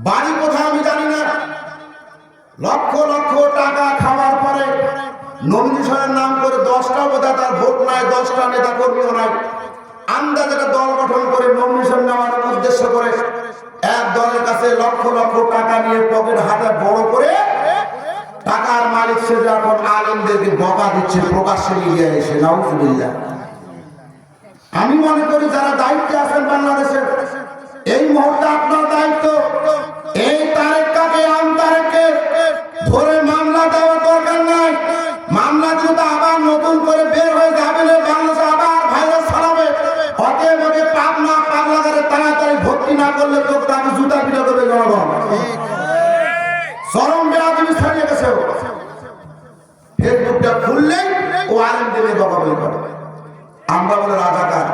বাড়ি কোথায় আমি জানি না, লক্ষ লক্ষ টাকা খাওয়ার পরে নমিনেশনের নাম করে 10টা বোধহয় তার ভোট নাই, 10টা নেতা কর্মীও নাই, আন্দাজে দল গঠন করে নমিনেশন নেওয়ার উদ্দেশ্য করে এক দলের কাছে লক্ষ লক্ষ টাকা নিয়ে পকেট হাতে বড় করে টাকার মালিক সে যখন আলেমদেরকে বকা দিচ্ছে প্রকাশ্যে মিডিয়ায় এসে। নাউজুবিল্লাহ। আমি মনে করি যারা দায়িত্বে আছেন বাংলাদেশের, এই মুহূর্তে আপনার দায়িত্ব এই তারেককে আমতারেককে ধরে মামলা দেওয়ার দরকার নাই। মামলা দিলে তো আবার নতুন করে বের হয়ে যাবে, বাংলাদেশে আবার ভাইরাস ছড়াবে। অতএব পাবনা পাগলাগারে তাড়াতাড়ি ভর্তি না করলে তো তাকে জুতা পিটা করবে জনগণ। চরম বেয়াদবি ছাড়িয়ে গেছে। ফেসবুকটা খুললেই ও আলেমদের বকাবলি করে। আমরা বলে রাজাকার,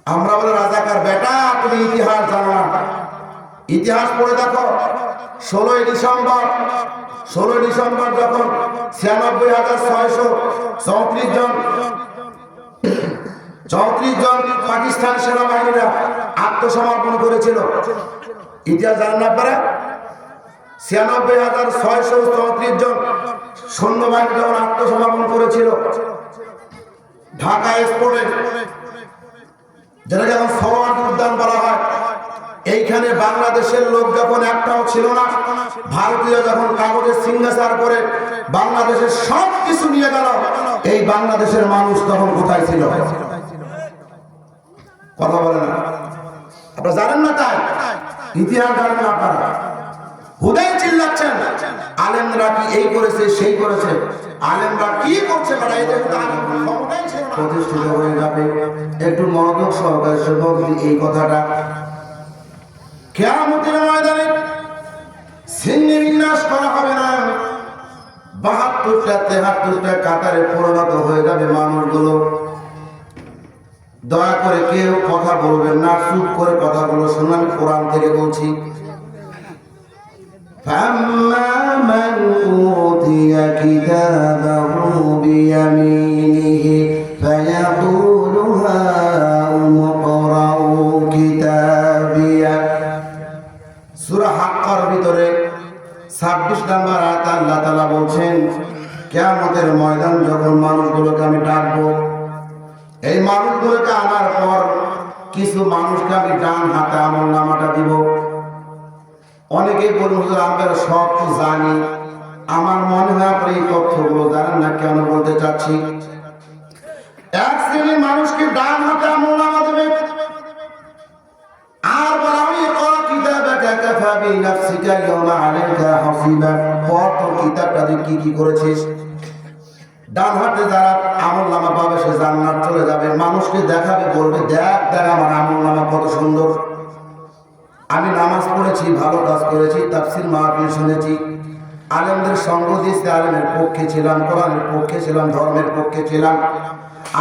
আমরা বলে রাজাকার। বেটা তুমি ইতিহাস জানো না, ইতিহাস পড়ে দেখো। 16ই ডিসেম্বর যখন 96,634 জন পাকিস্তান সেনাবাহিনীরা আত্মসমর্পণ করেছিল। ইতিহাস জানেন না আপনারা? 96,634 জন সৈন্যবাহিনী যখন আত্মসমর্পণ করেছিল ঢাকা এক্সপোর্টে, যেটাকে এখন সওয়ার্ড উদ্যান বলা হয়, এইখানে বাংলাদেশের লোক যখন একটাও ছিল না, ভারতীয় যখন কাগজে সিগনেচার করে বাংলাদেশের সব কিছু নিয়ে গেল, এই বাংলাদেশের মানুষ তখন কোথায় ছিল? কথা বলে না আপনারা, জানেন না? তাই ইতিহাস জানেন না আপনারা, হুদাই চিল্লাচ্ছেন আলেমরা কি এই করেছে সেই করেছে। আলেমরা কি করছে প্রতিষ্ঠিত হয়ে যাবে। একটু মনোযোগ সহকারে শুনুন এই কথাটা। কিয়ামতের ময়দানে ছিন্নি বিন্যাস করা হবে না, 72টা 73টা কাতারে পরিণত হয়ে যাবে মানুষগুলো। দয়া করে কেউ কথা বলবেন না, চুপ করে কথাগুলো শুনুন। আমি কোরআন থেকে বলছি। فَأَمَّا مَنْ أُوتِيَ كِتَابَهُ بِيَمِينِهِ فَيَقُولُ هَاؤُمُ اقْرَءُوا كِتَابِيَهْ। সূরা হাক্কার ভিতরে 26 নম্বর আয়াতে আল্লাহ তাআলা বলছেন, কিয়ামতের ময়দান যখন মানুষগুলোকে আমি ডাকবো, এই মানুষগুলোকে আনার পর কিছু মানুষকে আমি ডান হাতে আমলনামাটা দিব। অনেকেই বলুন হুজুর আমরা সব তো জানি, আমার মনে হয় আপনি এই তথ্যগুলো জানেন না। কেন বলতে চাচ্ছি, এক শ্রেণীর মানুষকে ডান হাতে আমলনামা দেবে আর বলা হবে ইকরা কিতাবাকা কাফা বিনাফসিকা ইয়াওমা আলাইকা হাসিবা। পড় তোর কিতাবটা কি কি করেছিস। ডান হাতে যারা আমলনামা পাবে সে জান্নাত চলে যাবে। মানুষকে দেখাবে, বলবে দেখ দেখ আমার আমলনামা কত সুন্দর, আমি নামাজ পড়েছি, ভালো কাজ করেছি, তাফসীর মাহফিল শুনেছি, আলেমদের সঙ্গ দিয়েছি, আলেমের পক্ষে ছিলাম, কোরআনের পক্ষে ছিলাম, ধর্মের পক্ষে ছিলাম,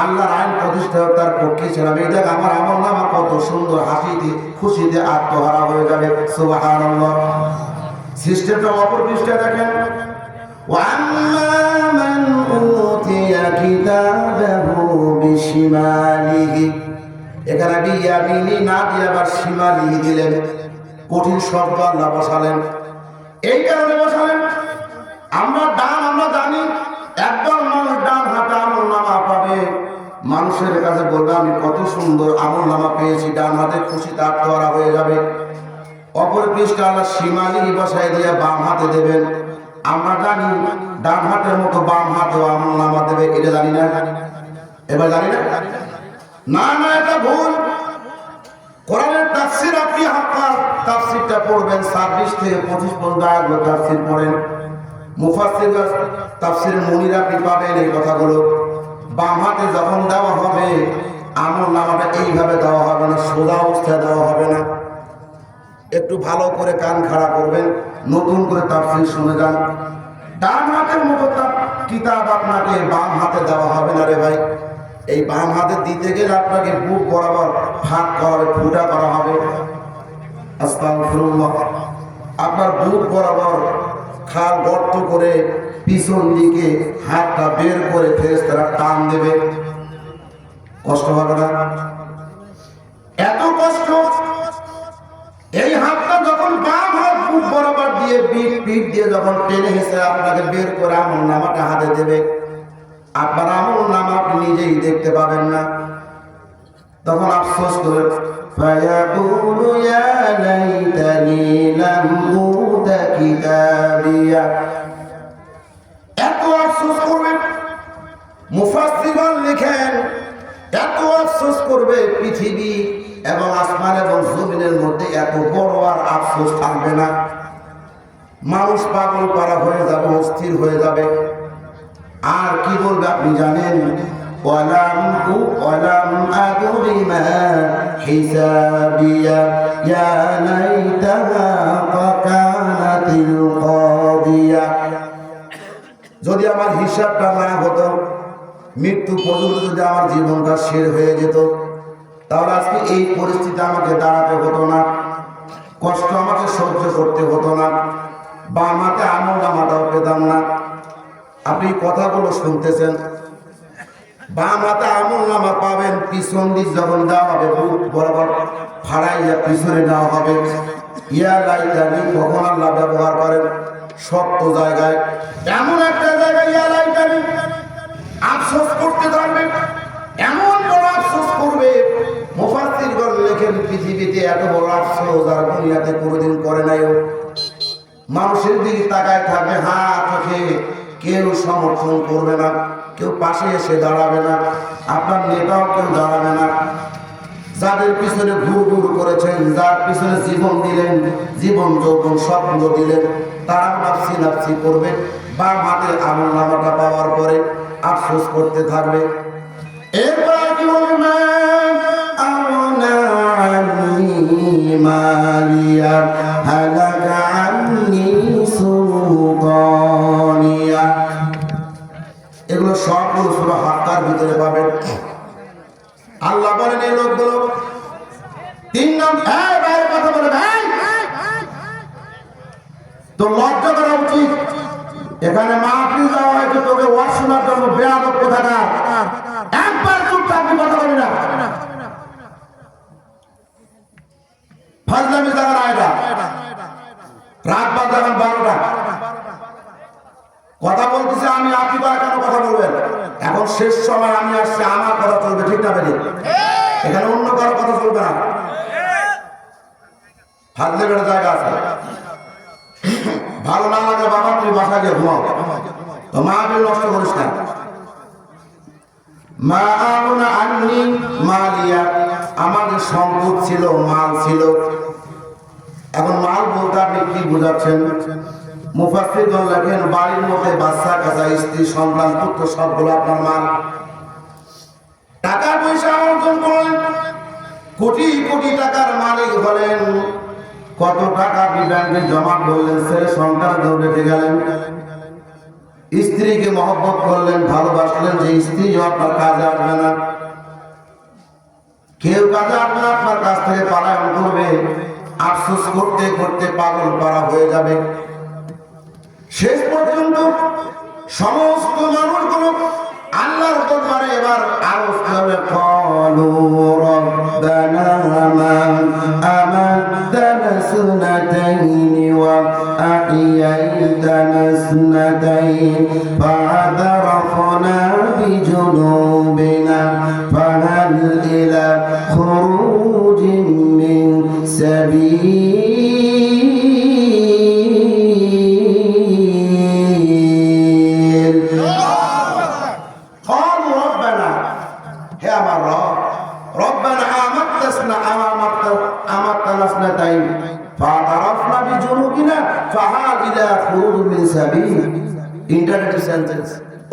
আল্লাহর আইন প্রতিষ্ঠাতার পক্ষে ছিলাম। এই দেখ আমার আমলনামা কত সুন্দর, হাসিতে খুশিতে আত্মহারা হয়ে যাবে। সুবহানাল্লাহ। সিস্টেমটা অপর পৃষ্ঠা দেখেন। وَأَمَّا مَنْ أُوتِيَ كِتَابَهُ بِشِمَالِهِ। এখানে বিয়ামিনি না দিয়ে আবার শিমালি দিলেন, কঠিন শব্দ আল্লাহ বসালেন। এই কারণে বসালেন, আমরা জানি একবার মানুষ ডান হাতে আমলনামা পাবে, মানুষের কাছে বলবে আমি কত সুন্দর আমলনামা পেয়েছি, ডান হাতে খুশিতে আত্মহারা হয়ে যাবে। অপর পৃষ্ঠা আল্লাহ শিমালি বসাই দিয়ে বাম হাতে দেবেন। আমরা জানি ডান হাতের মতো বাম হাতেও আমলনামা দেবে, এটা জানি না? এবার জানি না? না না, এটা ভুল। কোরআনের তাফসীর আপনি হাক্কার তাফসীরটা পড়বেন, 26 থেকে 25 পর্যন্ত আয়াতগুলো তাফসীর পড়েন। মুফাসসির তাফসীর মুনির আপনি পাবেন এই কথাগুলো। বাম হাতে যখন দেওয়া হবে আমলনামাটা এইভাবে দেওয়া হবে না, সোজা অবস্থায় দেওয়া হবে না। একটু ভালো করে কান খাড়া করবেন, নতুন করে তাফসীর শুনে যান। ডান হাতের মতো কিতাব আপনাকে বাম হাতে দেওয়া হবে না রে ভাই। এই বাম হাতে দিতে গেলে আপনাকে বুক বরাবর ফাঁক করা হবে, ফুটা করা হবে। আস্তাগফিরুল্লাহ। আপনার বুক বরাবর খাল গর্ত করে পিছন দিকে হাতটা বের করে ফেরেশতারা টান দেবে। কষ্ট হবে না? এত কষ্ট। এই হাতটা যখন দিয়ে পিঠ দিয়ে যখন টেনে হেসে আপনাকে বের করে আমল নামাটা হাতে দেবে, আপনার আমল নামা আপনি নিজেই দেখতে পাবেন না। তখন আফসোস করে ফায়াকুলু ইয়া লাইতানি লাম উতা কিতাবিয়া, এত আফসোস করবে। মুফাসসিরগণ লিখেন এত আফসোস করবে, পৃথিবী এবং আসমান এবং জমিনের মধ্যে এত বড় আর আফসোস থাকবে না। মানুষ পাগল পারা হয়ে যাবে, অস্থির হয়ে যাবে। আর কি বলবে আপনি জানেন? ওয়ালাম আদরি মা হিসাবিয়া ইয়া লাইতাহা কানাতিল কাদিয়া, যদি আমার হিসাবটা না হতো, মৃত্যু পর্যন্ত যদি আমার জীবনটা শেষ হয়ে যেত, তাহলে আজকে এই পরিস্থিতি আমাকে দাঁড়াতে হতো না, কষ্ট আমাকে সহ্য করতে হতো না, বাম হাতে আমল নামাটাও পেতাম না। আপনি কথাগুলো শুনতেছেন, বাম হাতে আমল নামা পাবেন, পিছন দিক যখন দেওয়া হবে বুক বরাবর ফাড়াইয়া পিছনে দেওয়া হবে। ইয়া লাইতানি কখন আল্লাহ ব্যবহার করেন শক্ত জায়গায়, এমন একটা জায়গায় ইয়া লাইতানি আফসোস করতে থাকবে, এমন বড় আফসোস করবে। মুফাসসিরগণ লেখেন পৃথিবীতে এত বড় আফসোস আর দুনিয়াতে কোনোদিন করে নাই। মানুষের দিকে তাকায় থাকবে, হাত চোখে, কেউ সমর্থন করবে না, কেউ পাশে এসে দাঁড়াবে না, আপনার নেতাও কেউ দাঁড়াবে না। যাদের পিছনে ঘুর করেছেন, যার পিছনে জীবন দিলেন, জীবন যৌবন স্বপ্ন দিলেন, তারা নাফসি নাফসি করবে। বাম হাতে আমল নামাটা পাওয়ার পরে আফসোস করতে থাকবে। এরপর কি বলবে? আওনা আন্নি মালিয়া হালাকা আন্নি সুলতানিয়া, এগুলো সবগুলো সূরা হাক্কার ভিতরে পাবেন। আল্লাহ বলেন এই লোকগুলো তিন নম্বর বাইরে কথা বলে, ভাই তো লজ্জা করা উচিত। এখানে মাহফিল দেওয়া হয়েছে তোকে ওয়াজ শোনার জন্য, বেয়াদব কোথাকার, একবার চুপ থাকবি, কথা বলবি না। ফাজলামি জায়গা না এটা, রাত বাদ এখন 12টা, কথা বলতেছে আমি, আপনি তো কেন কথা বলবেন? এখন শেষ সময় আমি আসছি, আমার কথা চলবে, ঠিক না বেরিয়ে? এখানে অন্য কারো কথা চলবে না। ফাজলামের জায়গা আছে, ভালো না লাগে বাবা তুই বাসা গিয়ে ঘুমাও, তো মাহফিল নষ্ট করিস না। মা আউনা আন্নি মালিয়া, আমাদের সম্পদ ছিল, মাল ছিল। এখন মাল বলতে আপনি কি বোঝাচ্ছেন? মুফাসসিরগণ লেখেন বাড়ির মধ্যে বাচ্চা কাচ্চা, স্ত্রী, সন্তান, পুত্র সবগুলো আপনার মাল। টাকা পয়সা অর্জন করলেন, কোটি কোটি টাকার মালিক হলেন, কত টাকা আপনি ব্যাংকে জমা করলেন, ছেলে সন্তান রেখে গেলেন, স্ত্রীকে মহব্বত করলেন, ভালোবাসলেন, যে স্ত্রী আপনার কাজে আসবে না, কেউ কাজে আসবে না, আপনার কাছ থেকে পালায়ন করবে, আফসোস করতে করতে পাগল পারা হয়ে যাবে। শেষ পর্যন্ত সমস্ত মানুষগুলো আল্লাহর দরবারে এবার আরজ করে, ক্বালু রাব্বানা মান আমাদানা সুনাতাইনি ওয়া আহইয়াইতানা সুনাতাইন ফা'আতারাফনা বিজুনুবিনা ফাহাল ইলা খুরুজিন মিন সাবিল।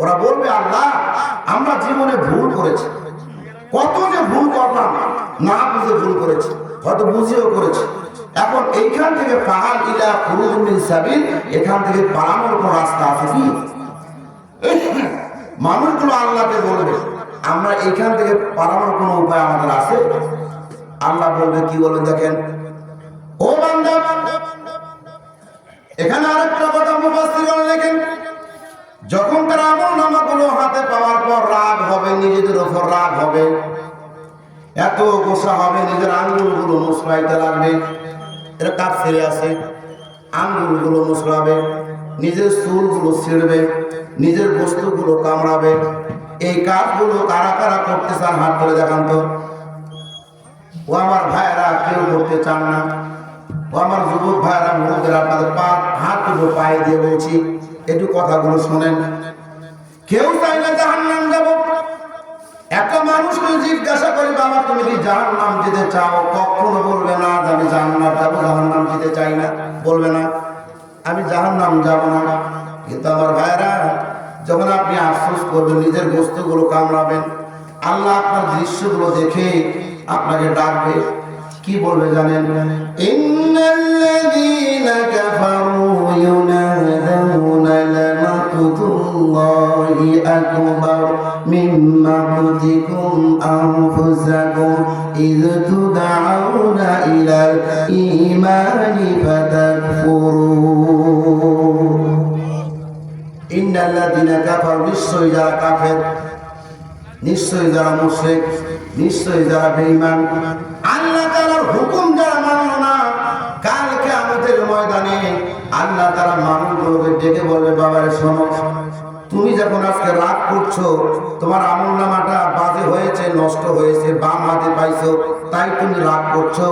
ওরা বলবে আল্লাহ আমরা জীবনে ভুল করেছি, কত যে ভুল করলাম, না বুঝে ভুল করেছি, হয়তো বুঝেও করেছি, এখন এইখান থেকে ফাহাল ইলা খুরুজ মিন সাবিল, এখান থেকে পালানোর কোন রাস্তা আছে কি? মানুষগুলো আল্লাহকে বলবে আমরা এখান থেকে পালানোর কোন উপায় আমাদের আছে? আল্লাহ বলবে কি বলবেন দেখেন, ও বান্দা, এখানে আরেকটা কথা মুফাসসিরগণ লেখেন, যখন তারা আমলনামাগুলো হাতে পাওয়ার পর রাগ হবে, নিজেদের উপর রাগ হবে, এত গোসা হবে, নিজের আঙ্গুলগুলো মুচড়াইতে লাগবে। এরা তাফসীরে আছে আঙ্গুলগুলো মুছড়াবে, নিজের চুলগুলো ছিঁড়বে, নিজের বস্তুগুলো কামড়াবে। এই কাজগুলো কারা কারা করতে চান হাত ধরে দেখান তো। ও আমার ভাইয়েরা কেউ করতে চান না? ও আমার যুবক ভাইয়েরা, মুরব্বীরা, আপনাদের হাত দুটো পায়ে দিয়ে বলছি, একটু কথাগুলো শোনেন। কেউ চাই না জাহান্নাম যাব। একটা মানুষকে জিজ্ঞাসা করি, বাবা তুমি কি জাহান্নাম যেতে চাও? কখনো বলবে না যে আমি জান্নাত যাবো, জাহান্নাম যেতে চাই না, বলবে না আমি জাহান্নাম যাব না। কিন্তু আমার ভাইয়েরা, যখন আপনি আফসোস করবেন, নিজের বস্তুগুলো কামড়াবেন, আল্লাহ আপনার দৃশ্যগুলো দেখে আপনাকে ডাকবে, কি বলবে জানেন? ইন্নাল্লাযীনা কাফারু ইউনাদুনা লামাকুতুল্লাহি আকবার মিন মাকুতিকুম আনফুসাকুম ইয তুদআউনা ইলাল ঈমানি ফাতাকফুরুন। ইন্নাল্লাযীনা কাফারু, নিশ্চয়ই যারা কাফের, নিশ্চয়ই যারা মুশরিক, নিশ্চয়ই যারা বেঈমান, আল্লাহ তাআলার হুকুম যারা মানলো না, কাল কিয়ামতের ময়দানে আল্লাহ তাআলা মানুষগুলোকে ডেকে বলবে, বাবারে শোনো, তুমি যখন আজকে রাগ করছো, তোমার আমলনামাটা বাজে হয়েছে, নষ্ট হয়েছে, বাম হাতে পাইছো, তাই তুমি রাগ করছো,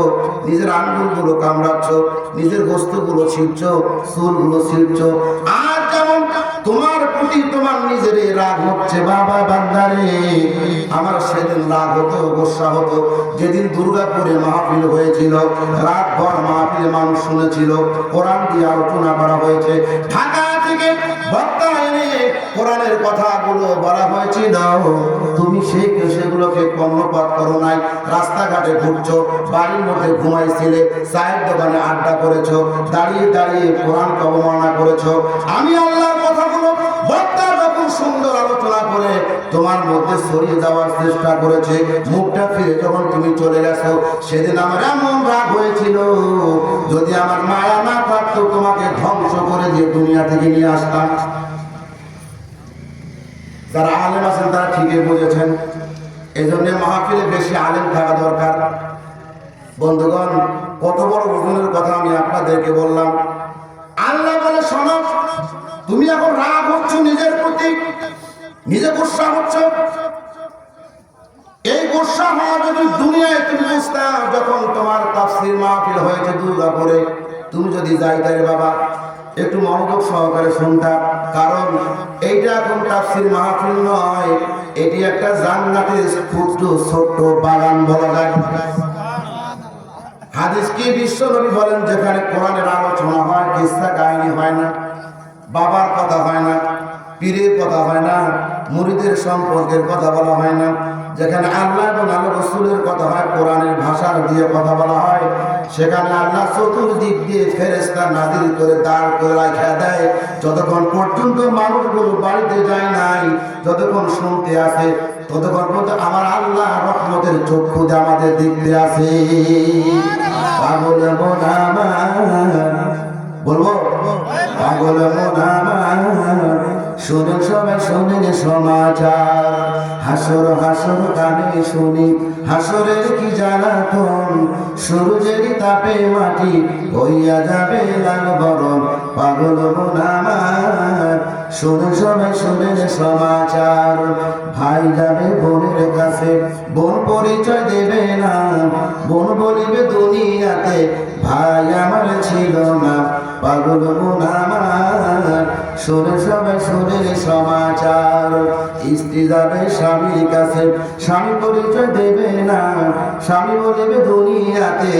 নিজের আঙ্গুলগুলো কামড়াচ্ছো, নিজের গোস্তগুলো ছিঁড়ছো, চুলগুলো ছিঁড়ছো। আর যেমন তোমার প্রতি তোমার নিজের রাগ হচ্ছে, বাবা বান্দারে, আমার সেদিন রাগ হতো, গোসা হতো, যেদিন দুর্গাপুরে মাহফিল হয়েছিল, রাত ভর মাহফিলে মানুষ শুনেছিল, কোরআন দিয়ে আলোচনা করা হয়েছে, ঢাকা থেকে বক্তা এনে কোরআনের কথাগুলো বলা হয়েছিল, তুমি সেগুলোকে কর্ণপাত করো নাই, রাস্তাঘাটে ঘুরছো, বাড়ির মধ্যে ঘুমাইছিলে, চায়ের দোকানে আড্ডা করেছো, দাঁড়িয়ে দাঁড়িয়ে কোরআনকে অবমাননা করেছো। আমি আল্লাহর কথাগুলো বক্তা যখন সুন্দর আলোচনা করে তোমার মধ্যে ছড়িয়ে দেওয়ার চেষ্টা করেছে, মুখটা ফিরে যখন তুমি চলে গেছো, সেদিন আমার এমন রাগ হয়েছিল, যদি আমার মায়া না থাকতো তোমাকে ধ্বংস করে দিয়ে দুনিয়া থেকে নিয়ে আসতাম। যারা আলেম আছেন তারা ঠিকই বুঝেছেন, এই জন্য মাহফিলে বেশি আলেম থাকা দরকার। বন্ধুগণ, কত বড় ওজনের কথা আমি আপনাদেরকে বললাম। আল্লাহ বলে, শোনো, তুমি এখন রাগ হচ্ছ নিজের প্রতি, নিজে গোসা হচ্ছ। এই গোসা হওয়া যদি দুনিয়ায় তুমি বুঝতাম, যখন তোমার তাফসীর মাহফিল হয়েছে দুর্গাপুরে, তুমি যদি যাইতারে বাবা, একটু মনোযোগ সহকারে শুনতা, কারণ এইটা এখন তাফসীর মাহফিল নয়, এটি একটা জান্নাতের ক্ষুদ্র ছোট্ট বাগান বলা যায়। হাদিস কি বিশ্বনবী বলেন, যেখানে কোরআনের আলোচনা হয়, কিসসা কাহিনী হয় না, বাবার কথা হয় না, পীরের কথা হয় না, মুরিদের সম্পর্কের কথা বলা হয় না, যেখানে আল্লাহ এবং আল্লাহ রাসূলের কথা হয়, কোরআনের ভাষা দিয়ে কথা বলা হয়, সেখানে আল্লাহ চতুর্দিক দিয়ে ফেরেশতা নাযিল করে দাঁড় করে রাখা দেয়, যতক্ষণ পর্যন্ত মানুষগুলো বাড়িতে যায় নাই, যতক্ষণ শুনতে আসে, ততক্ষণ পর্যন্ত আমার আল্লাহ রহমতের চক্ষু দিয়ে আমাদের দেখতে আসে। পাগল মন আমার, বলবো পাগল মন আমার, শুনুন সবাই শুনেন সমাচার, হাসর হাসর কানে শুনি, হাসরের কি জ্বালাতন, সূর্যের তাপে মাটি হইয়া যাবে লাল বরণ। পাগল মন আমার, শুনুন সবাই শুনেন সমাচার, ভাই যাবে বোনের কাছে, বোন পরিচয় দেবে না, বোন বলিবে দুনিয়াতে ভাই আমার ছিল না। পাগল মন আমার, শুনে সবাই শুনেন সমাচার, স্ত্রী যাবে স্বামীর কাছে, স্বামী পরিচয় দেবে না, স্বামী বলিবে দুনিয়াতে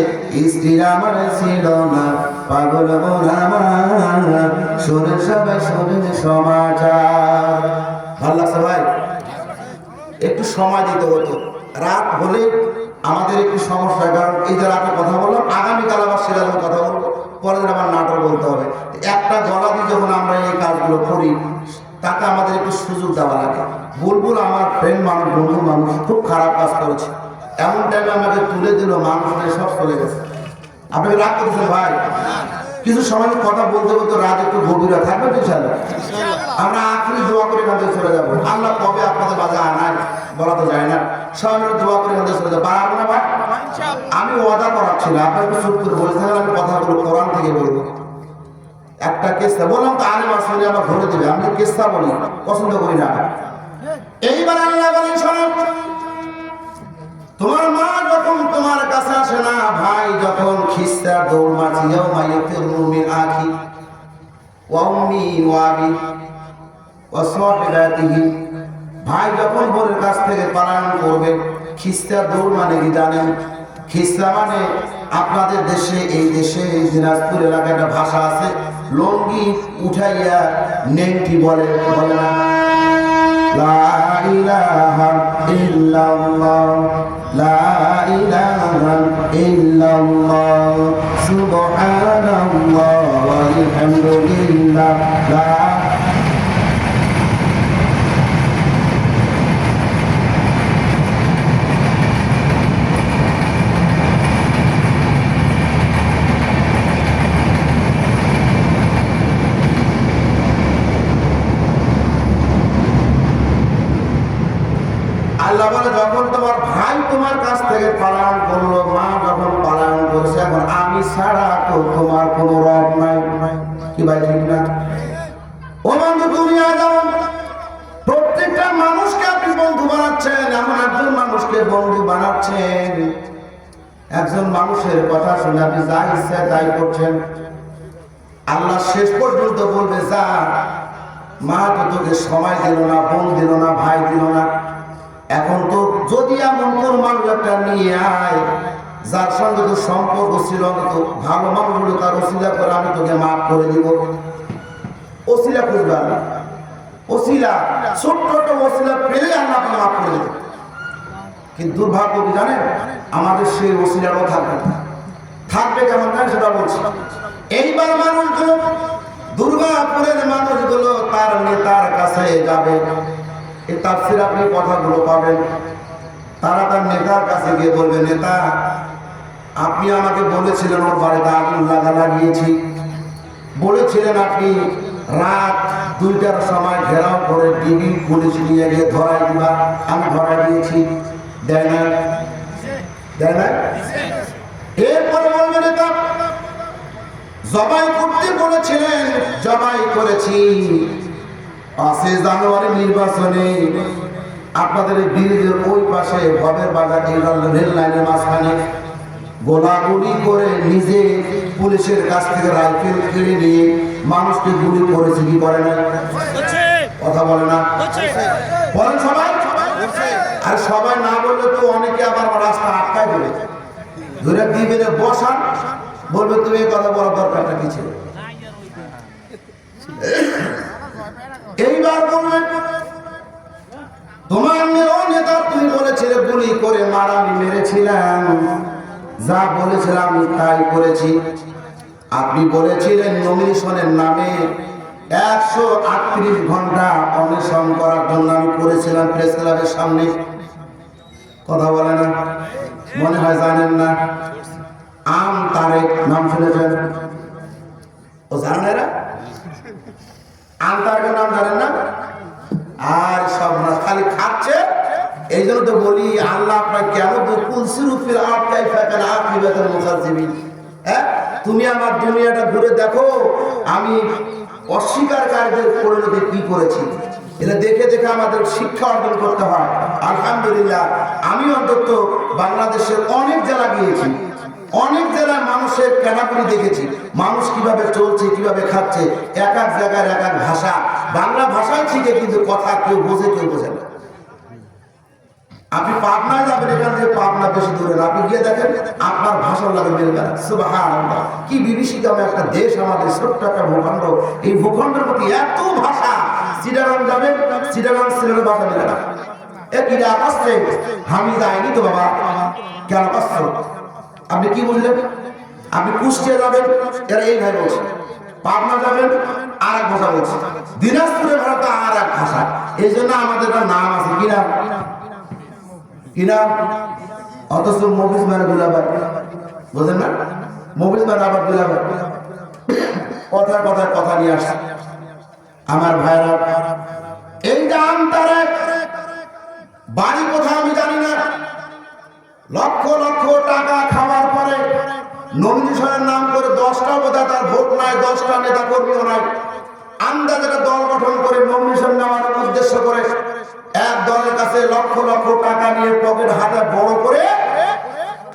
স্ত্রী আমার ছিল না। পাগল মন আমার, শুনে সবাই শুনেন সমাচার। ভালো লাগছে ভাই? একটু সময় দিতে হতো, রাত হলে আমাদের একটু সমস্যা, কারণ এই যে রাতে কথা বললাম, আগামীকাল আবার সেরকম কথা বলবো, পরের দিন আবার নাটক বলতে হবে। একটা গলা দিয়ে যখন আমরা এই কাজগুলো করি, তাতে আমাদের একটু সুযোগ দেওয়া লাগে। বুলবুল আমার ফ্রেন্ড মানুষ, বন্ধু মানুষ, খুব খারাপ কাজ করেছে, এমন টাইমে আমাকে তুলে দিল, মানুষের সব চলে গেছে। আপনি রাগ করেছেন ভাই? কিছু সময় কথা বলতে বলতে রাত একটু গভীরা থাকবে তো ইনশাআল্লাহ। আমরা আখেরি দোয়া করে কাঁদে চলে যাবো। আল্লাহ কবে আপনাদের বাজে আনায় বলা তো যায় না, সবাই দোয়া করে কাঁদে চলে যাবো। পারবো না ভাই? আমি ওয়াদা করাচ্ছি না, আপনাকে চুপ করে বলে থাকেন, আমি কথাগুলো কোরআন থেকে বলবো। একটা কেসা বললাম তো আলেম আসলে আমার ধরে দেবে, আমি কেসা বলি পছন্দ করি না। এইবার আল্লাহ বলেন শোনো, তোমার মা যখন তোমার কাছে আসে না, ভাই যখন খিস্তা দৌড় মারছে ইয়াউমা ইয়াফিরু মিন আখি ওয়া উম্মি ওয়া আবি ওয়া সাহিবাতিহি, ভাই যখন বোনের কাছ থেকে পালায়ন করবে, খিস্তা দৌড় মানে কি জানেন? খিস্তা মানে আপনাদের দেশে, এই দেশে দিনাজপুর এলাকায় একটা ভাষা আছে, লঙ্গি উঠাইয়া নেংটি বলে, বলে না? লা ইলাহা ইল্লাল্লাহ, লা ইলাহা ইল্লাল্লাহ, সুবহানাল্লাহ ওয়ালহামদুলিল্লাহ, লা আল্লাহ বলে যখন তোমার ভাই তোমার কাছ থেকে পালায়ন করলো, মা যখন পালায়ন করছে, এখন আমি ছাড়া তো তোমার কোনো রব নাই। কি ভাই ঠিক না? ও বন্ধু, দুনিয়া যেমন প্রত্যেকটা মানুষকে আপনি বন্ধু বানাচ্ছেন, এমন একজন মানুষকে বন্ধু বানাচ্ছেন, একজন মানুষের কথা শুনে আপনি যা ইচ্ছা তাই করছেন। আল্লাহ শেষ পর্যন্ত বলবে, যা মা তো তোকে সময় দিল না, বোন দিল না, ভাই দিল না, এখন তো যদি এমন কোন মানুষ একটা নিয়ে আয় যার সঙ্গে তো সম্পর্ক ছিল, তো ভালো মানুষগুলো তার ওসিলা করে আমি তোকে মাফ করে দিব। ওসিলা খুঁজবে না, ওসিলা ছোট্ট ওসিলা পেলে আল্লাহ আপনি মাফ করে দেবে। কিন্তু দুর্ভাগ্য কি জানেন, আমাদের সেই ওসিলারও থাকবে না। থাকবে কেমন না সেটা বলছি। এইবার মানুষগুলো, দুর্গাপুরের মানুষগুলো তার নেতার কাছে যাবে, এই তাফসীর আপনি কথাগুলো পাবেন। তারা তার নেতার কাছে গিয়ে বলবে, নেতা আপনি আমাকে বলেছিলেন ওর বাড়িতে আগুন লাগিয়েছি, বলেছিলেন আপনি রাত 2টার সময় ঘেরাও করে ডিবি পুলিশ নিয়ে গিয়ে ধরাই দিবা, আমি ধরাই দিয়েছি, দেয় না, দেয় না। এরপরে বলবে নেতা জবাই করতে বলেছিলেন, জবাই করেছি। 5 জানুয়ারি নির্বাচনে আপনাদের ব্রিজের ওই পাশে ভবের বাজার রেল লাইনের মাঝখানে গোলাগুলি করে নিজে পুলিশের কাছ থেকে রাইফেল কেড়ে নিয়ে মানুষকে গুলি করেছে, কি করে না? কথা বলে না, বলেন সবাই। আর সবাই না বললে তো অনেকে আবার রাস্তা আটকায় বলে ধরে দিবে বসান, বলবে তুমি এই কথা বলার দরকারটা কি ছিল? এইবার বলবেন তোমার নেতা তুমি বলেছিলে গুলি করে মারা, আমি মেরেছিলাম, যা বলেছিলাম আমি তাই করেছি। আপনি বলেছিলেন নমিনেশনের নামে 138 ঘন্টা অনশন করার জন্য আমি করেছিলাম প্রেস ক্লাবের সামনে, কথা বলে না? মনে হয় জানেন না। আম তারেক নাম শুনেছেন? ও জানেন এরা আম তারেকের নাম জানেন না? আর সব না খালি খাচ্ছে। এই জন্য তো বলি আল্লাহ আপনার কেন তুমি আমার দুনিয়াটা ঘুরে দেখো, আমি অস্বীকারীদের পরিণতি কি করেছি, এটা দেখে দেখে আমাদের শিক্ষা অর্জন করতে হয়। আলহামদুলিল্লাহ আমি অন্তত বাংলাদেশের অনেক জেলা গিয়েছি, অনেক জেলায় মানুষের ক্যাটাগরি দেখেছি, মানুষ কিভাবে চলছে, কিভাবে খাচ্ছে, এক এক জায়গায় এক এক ভাষা, বাংলা ভাষায় শিখে কিন্তু কথা কেউ বোঝে কেউ বোঝে না। আপনি পাবনায় যাবেন, এখান থেকে পাবনা বেশি দূরে না, আপনি গিয়ে দেখেন আপনার ভাষার লাগে মিলবে না। সুবহানাল্লাহ, কি বিভীষিকাম একটা দেশ আমাদের, ছোট্ট একটা ভূখণ্ড, এই ভূখণ্ডের প্রতি এত ভাষা। চিটাগাং যাবেন, চিটাগাং সিলেটের ভাষা মিলে না। কিরা আসছে আমি যাইনি তো বাবা, কেন আসছ? আপনি কি বুঝলেন? আপনি কুষ্টিয়া যাবেন, এরা এই ভাই বলছে, পাবনা যাবেন আর এক ভাষা বলছে, দিনাজপুরের ভাষা আর এক ভাষা। এই জন্য আমাদের নাম আছে কিনা কিনা, অথচ মফিজ মানে দুলাভাই, বুঝলেন না? মফিজ মানে আবার দুলাভাই, কথায় কথায় কথা নিয়ে আসছে। আমার ভাইরা, এই দাম তার বাড়ি কোথায় আমি জানি না, লক্ষ লক্ষ টাকা খাওয়ার পরে নমিনেশনের নাম করে 10টা সর্বদাতার ভোট নাই, 10টা নেতা কর্মীও নাই। আন্দাজে একটা দল গঠন করে নমিনেশন নেওয়ার উদ্দেশ্য করে এক দলের কাছে লক্ষ লক্ষ টাকা নিয়ে পকেট হাতে বড় করে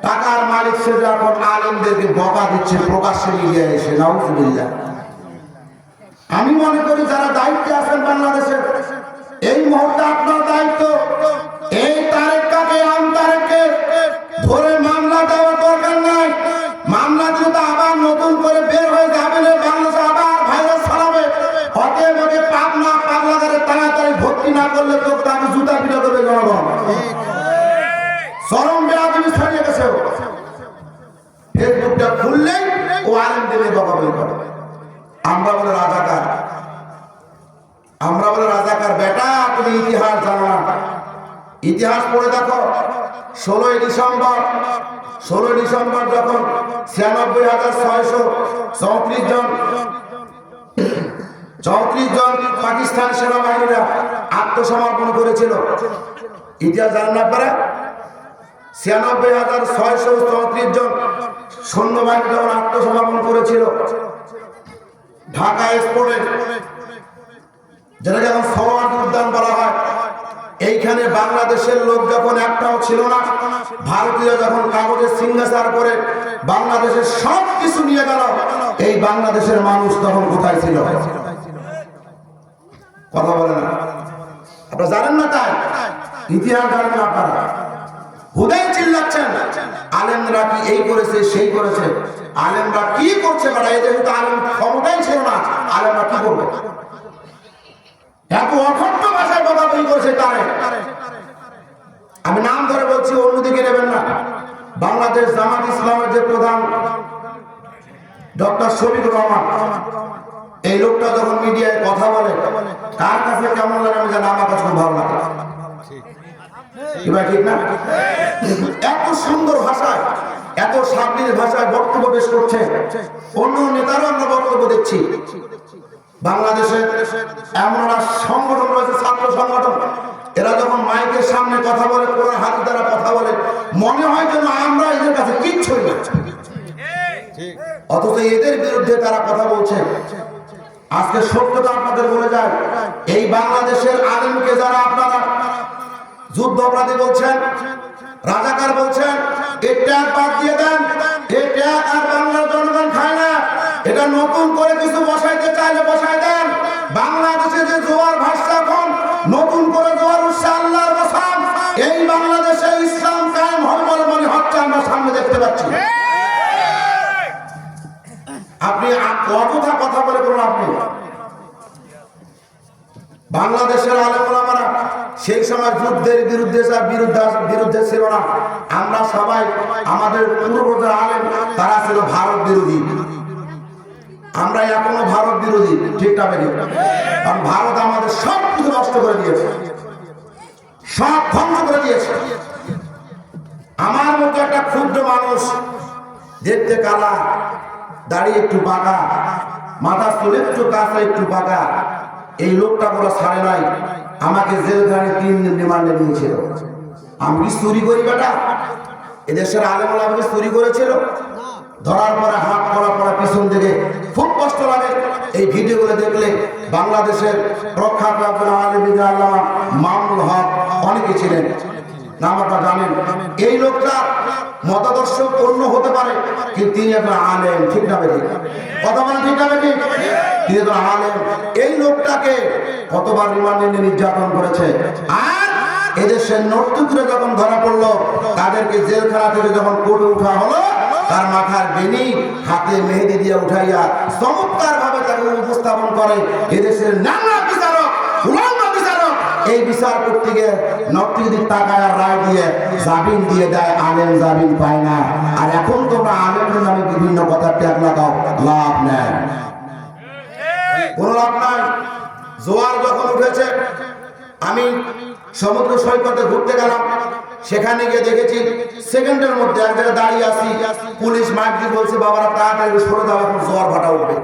টাকার মালিক সে যখন আলেমদেরকে বকা দিচ্ছে প্রকাশ্যে মিডিয়ায় এসে। নাউজুবিল্লাহ। আমি মনে করি যারা দায়িত্বে আছেন বাংলাদেশের, এই মুহূর্তে আপনার দায়িত্ব এই তারেককে আমতারেককে ধরে মামলা দেওয়ার দরকার নাই। মামলা দিলে তো আবার নতুন করে বের হয়ে যাবে, বাংলাদেশে আবার ভাইরাস ছড়াবে। অতএব পাবনা পাগলাগারে তাড়াতাড়ি ভর্তি না করলে তো তাকে জুতা পিটা করবে জনগণ। চরম বেয়াদবি ছড়িয়ে গেছে। ফেসবুকটা খুললেই ও আলেমদের বকাবকি করে। আমরা বলে রাজাকার, আমরা বলে রাজাকার। বেটা তুমি ইতিহাস জানো না, ইতিহাস পড়ে দেখো। 16ই ডিসেম্বর যখন 96,634 জন পাকিস্তান সেনাবাহিনীরা আত্মসমর্পণ করেছিল। ইতিহাস জানেন না আপনারা? 96,634 জন সৈন্যবাহিনী যখন আত্মসমর্পণ করেছিল ঢাকা এক্সপোর্টে, যেটাকে এখন সরোয়ার্দী উদ্যান বলা হয়, এইখানে বাংলাদেশের লোক যখন একটাও ছিল না, ভারতীয় যখন কাগজে সিগনেচার করে বাংলাদেশের সব কিছু নিয়ে গেল, এই বাংলাদেশের মানুষ তখন কোথায় ছিল? কথা বলে না আপনারা, জানেন না? তাই ইতিহাস জানেন না আপনারা, হুদাই চিল্লাচ্ছেন আলেমরা কি এই করেছে সেই করেছে। আলেমরা কি করছে? বেটা এদের তো আলেম ক্ষমতাই ছিল না, আলেমরা কি করবে? এত অখণ্ড ভাষায় বকাবকি করেছে তারে। আমি নাম ধরে বলছি, অন্যদিকে নেবেন না। বাংলাদেশ জামাত ইসলামের যে প্রধান ডক্টর শফিকুর রহমান, এই লোকটা যখন মিডিয়ায় কথা বলে কার কাছে কেমন লাগে আমি জানি, আমার কাছে খুব ভালো লাগে। ঠিক না? এত সুন্দর ভাষায়, এত শাব্দিক ভাষায় বক্তব্য পেশ করছে। অন্য নেতারও আমরা বক্তব্য দেখছি। বাংলাদেশে এমন একটা সংগঠন রয়েছে, ছাত্র সংগঠন, এরা যখন মাইকের সামনে কথা বলে, কোরআন হাদিস দ্বারা কথা বলে, মনে হয় যেন আমরা এদের কাছে কিচ্ছুই না, অথচ এদের বিরুদ্ধে তারা কথা বলছে। আজকে সত্যতা আপনাদের বলে যায়, এই বাংলাদেশের আলেমকে যারা আপনারা যুদ্ধ অপরাধী বলছেন, রাজাকার বলছেন, এই ট্যাগ বাদ দিয়ে দেন। এই ট্যাগ আর বাংলার জনগণ খায় না। এটা নতুন করে কিছু বসাইতে চাইলে বসাই দেন। বাংলাদেশে যে জোয়ার ভাসছে এখন, নতুন করে জোয়ার উঠছে আল্লাহর কসম, এই বাংলাদেশে ইসলাম কায়েম হবে বলে মনে হচ্ছে, আমরা সামনে দেখতে পাচ্ছি। আপনি অযথা কথা বলে করুন। আপনি বাংলাদেশের আলেম ওলামারা সেই সময় যুদ্ধের বিরুদ্ধে ছিল না। আমরা সবাই, আমাদের পূর্ববর্তী আলেম তারা ছিল ভারত বিরোধী। আমরা এখনো ভারত বিরোধী, ঠিক না? কারণ ভারত আমাদের সব কিছু নষ্ট করে দিয়েছে, সব ধ্বংস করে দিয়েছে। আমার মতো একটা ক্ষুদ্র মানুষ, দেখতে কালা, দাঁড়িয়ে একটু বাঁকা, মাথা চুল একটু কাছে একটু বাঁকা, এই লোকটা পুরো ছাড়ে নাই। আমাকে জেলখানে 3 দিন রিমান্ডে নিয়েছিল। আমি কি চুরি করি বেটা? এদেশের আলেম ওলামাকে চুরি করেছিল। ধরার পরে হাত পড়া পিছন থেকে খুব কষ্ট লাগে। এই ভিডিওগুলো দেখলে বাংলাদেশের প্রখ্যাত আলেম আল্লামা মামুনুল হক অনেকে ছিলেন, নাম আপনারা জানেন। এই লোকটা মতাদর্শ অন্য হতে পারে, কিন্তু তিনি একজন আলেম, ঠিক না? কথা বলেন, ঠিক না? তিনি একজন আলেম। এই লোকটাকে কতবার রিমান্ডে নির্যাতন করেছে। আর এদেশের নর্তকীরা যখন ধরা পড়লো, তাদেরকে জেলখানা থেকে যখন কোর্টে উঠা হলো, তার মাথার বেনি হাতে মেহেদি দিয়ে উঠাইয়া চমৎকার ভাবে তাকে উপস্থাপন করে এদেশের নানা বিচারক, উলামা বিচারক। এই বিচার করতে গিয়ে নর্তকীদের টাকায় রায় দিয়ে জামিন দিয়ে দেয়, আলেম জামিন পায় না। আর এখন তোমরা আলেমদের নামে বিভিন্ন কথা ট্যাগ লাগাও, লাভ নেই, কোনো লাভ নাই। জোয়ার যখন উঠেছে, আমি সমুদ্র সৈকতে ঘুরতে গেলাম, সেখানে গিয়ে দেখেছি সেকেন্ডের মধ্যে এক জায়গায় দাঁড়িয়ে আছি, পুলিশ মাইক দিয়ে বলছে বাবারা তাড়াতাড়ি সরে যাও, এখন জোয়ার ভাটা উঠবে।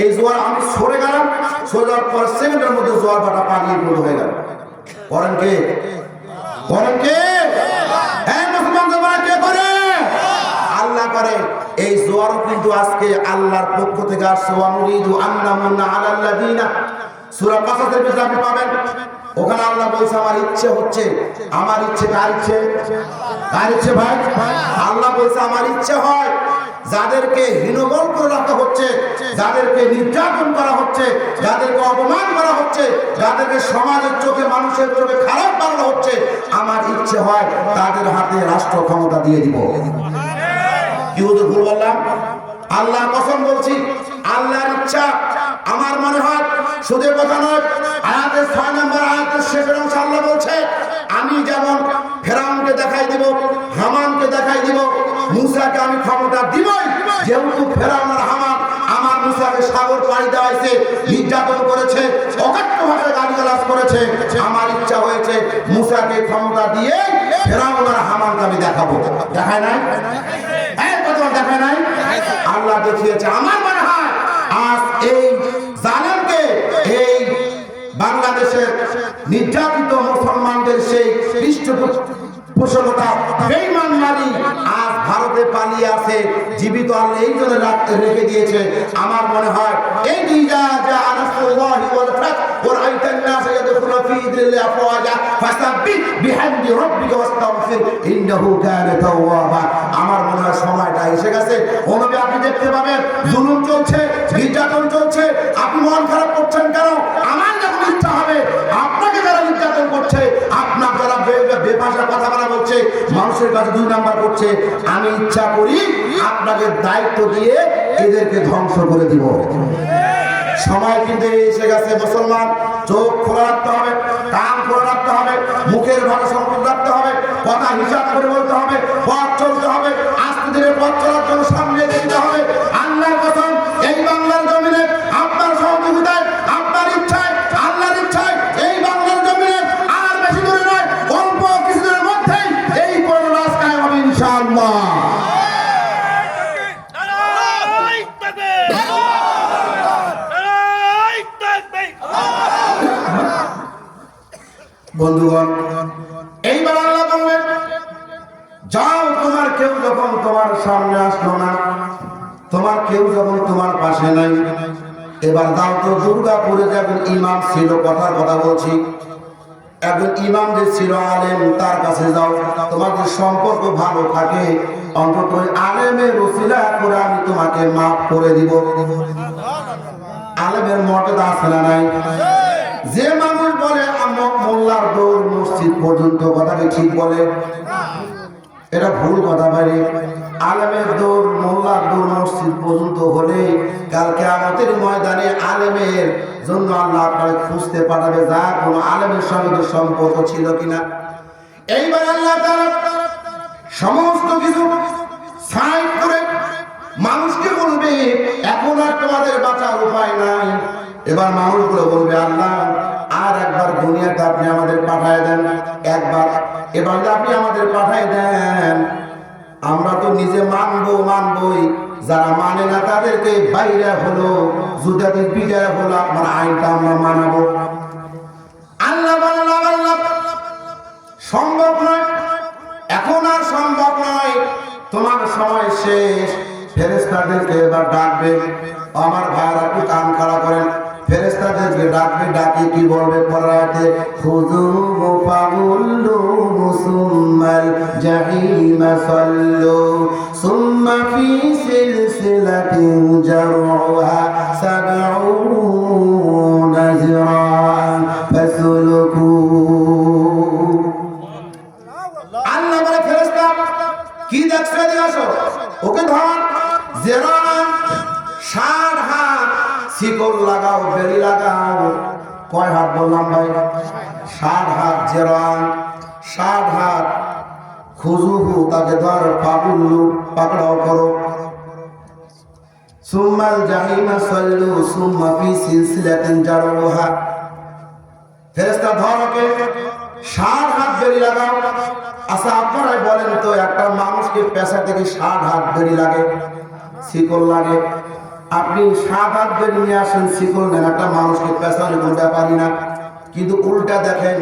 এই জোয়ার আমি সরে গেলাম, সরে যাওয়ার পর সেকেন্ডের মধ্যে জোয়ার ভাটা পানিয়ে পূর্ণ হয়ে গেল। করেন কে? করেন কে? মুসলমান জমানা কে করে? আল্লাহ করে এই জোয়ারও কিন্তু আজকে আল্লাহর পক্ষ থেকে আসছে। ওয়া মুরিদু আন্নামুন্না আলাল্লাযিনা, সূরা কাসাসের ভিতরে আপনি পাবেন। ওখানে আল্লাহ বলছে আমার ইচ্ছে হচ্ছে, আমার ইচ্ছে কার ইচ্ছে? কার ইচ্ছে ভাই? আল্লাহ বলছে আমার ইচ্ছে হয় যাদেরকে হীনবল করে রাখা হচ্ছে, যাদেরকে নির্যাতন করা হচ্ছে, যাদেরকে অপমান করা হচ্ছে, যাদেরকে সমাজের চোখে মানুষের চোখে খারাপ বানানো হচ্ছে, আমার ইচ্ছে হয় তাদের হাতে রাষ্ট্র ক্ষমতা দিয়ে দিব। কি হুজুর ভুল বললাম? আল্লাহ কসম বলছি, আল্লাহর ইচ্ছা। আমার মনে হয় শুধু কথা নয়, আয়াতের 6 নম্বর আয়াতের শেষের অংশে আল্লাহ বলছে আমি যেমন ফেরাউনকে দেখাই দিব, হামানকে দেখাই দিব, মুসাকে আমি ক্ষমতা দিবই। যেহেতু ফেরাউন আর হামান আমার মুসাকে সাগর পাড়ি দেওয়াইছে, নির্যাতন করেছে, অকথ্য ভাষায় গালিগালাজ করেছে, আমার ইচ্ছা হয়েছে মুসাকে ক্ষমতা দিয়ে ফেরাউন আর হামানকে আমি দেখাবো। দেখায় নাই? দেখায় নাই? আল্লাহ দেখিয়েছে। আমার মনে হয় আজ এই জালেমকে, এই বাংলাদেশের নির্যাতিত মুসলমানদের সেই পৃষ্ঠপোষকতা বেঈমান নারী আজ ভারতে পালিয়ে আছে, জীবিত আল্লাহ এই জন্য রেখে দিয়েছে। আমার মনে হয় এই দুইটা যা আনাসুল্লাহি ওয়াল ফাত ওয়া আইতান নাস ইয়াদখুলু ফি দিল্লাহি আফওয়াজা ফাসাব্বিহ বিহামদি রাব্বিকা ওয়াস্তাগফির ইন্নাহু কানা তাওয়াবা। আমার মনে হয় সময়টা এসে গেছে। ওনবে আপনি দেখতে পাবেন জুলুম চলছে, নির্যাতন চলছে, আপনি মন খারাপ করছেন কেন? আমার যখন ইচ্ছা হবে আপনাকে যারা নির্যাতন করছে, আপনার যারা বেভাষা কথা বলা বলছে, মানুষের কাছে 2 নাম্বার করছে, আমি ইচ্ছা করি আপনাকে দায়িত্ব দিয়ে এদেরকে ধ্বংস করে দিব। সময় কিন্তু এসে গেছে। মুসলমান চোখ খোলা রাখতে হবে, কান খোলা রাখতে হবে, মুখের ভাষা সংযত রাখতে হবে, কথা হিসাব করে বলতে হবে, পথ চলতে হবে, আস্তে ধীরে পথ চলার জন্য সামনে যেতে হবে। আল্লাহর কসম এই বাংলার জমিনে আপনার সহযোগিতায়, আপনার ইচ্ছায়, আল্লাহর ইচ্ছায় এই বাংলার জমিনে আর বেশি দূরে নয়, অল্প কিছুদিনের মধ্যেই এই কোরআন রাজ কায়েম হবে ইনশাআল্লাহ। বন্ধুগণ, এইবার আল্লাহ বললেন যাও, তোমার কেউ যখন তোমার সামনে আসলো না, তোমার কেউ যখন তোমার পাশে নাই, এবার যাও তো দুর্গাপুরে যে একজন ইমাম ছিল, কথার কথা বলছি, একজন ইমাম যে ছিল আলেম, তার কাছে যাও। তোমাদের সম্পর্ক ভালো থাকে, অন্তত ওই আলেমের ওসিলা করে আমি তোমাকে মাফ করে দিব। আলেমের মর্যাদা আছে না নাই? যে মানুষ বলে মোল্লার দৌড় মসজিদ পর্যন্ত, কথাকে ঠিক বলে? এটা ভুল কথা ভাই। আলেমের দৌড়, মোল্লার দৌড় মসজিদ পর্যন্ত হলে কাল কিয়ামতের ময়দানে আলেমের জন্য আল্লাহ আপনাকে খুঁজতে পাঠাবে, যা কোনো আলেমের সঙ্গে সম্পর্ক ছিল কিনা। এইবার আল্লাহ তাআলা সমস্ত কিছু সাইড করে মানুষকে বলবে এখন আর তোমাদের বাঁচার উপায় নাই। এবার মানুষগুলো বলবে আল্লাহ আর একবার দুনিয়াতে আপনি আমাদের পাঠায় দেন, একবার এবার আপনি আমাদের পাঠায় দেন, আমরা তো নিজে মানবই, যারা মানে না তাদেরকে বাইরে হলো জুতাতে পিটায় হলো আপনার আইনটা আমরা মানাবো। আল্লাহ আল্লাহ সম্ভব নয়, এখন আর সম্ভব নয়, তোমার সময় শেষ। ফেরেশতাদেরকে এবার ডাকবে। আমার ভাইরা একটু কান খাড়া করেন। ফেরেশতাদেরকে ডাকবে, ডাকি কি বলবে? পরাতে খুযুহু ফাগুল্লুহু সুম্মাল জাহিমা সাল্লু সুম্মা ফি সিলসিলাতিন জারউহা সাবউনা যিরাআন ফাসলুকু। আল্লাহ বলে ফেরেশতা কি দেখছো? এদিকে আসো, ওকে ধর। জিরাআন 60 হাত শিকল লাগাও, বেড়ি লাগাও। কয় হাত বললাম ভাই? 60 হাত। জিরাআন 60 হাত। খুযুহু তাকে ধর, ফাগুল্লু পাকড়াও করো। সুম্মাল জাহিমা সাল্লু সুম্মা ফি সিলসিলাতিন জারউহা। ফেরেশতা ধর ওকে, 60 হাত বেড়ি লাগাও। আচ্ছা আপনারাই বলেন তো, একটা মানুষকে পেশা থেকে 60 হাত বেড়ি লাগে, শিকল লাগে। আপনি 7 হাত বেড়ি নিয়ে আসেন, শিকল নেন, একটা মানুষকে পেছানো কোনটা পারি না। কিন্তু উল্টা দেখেন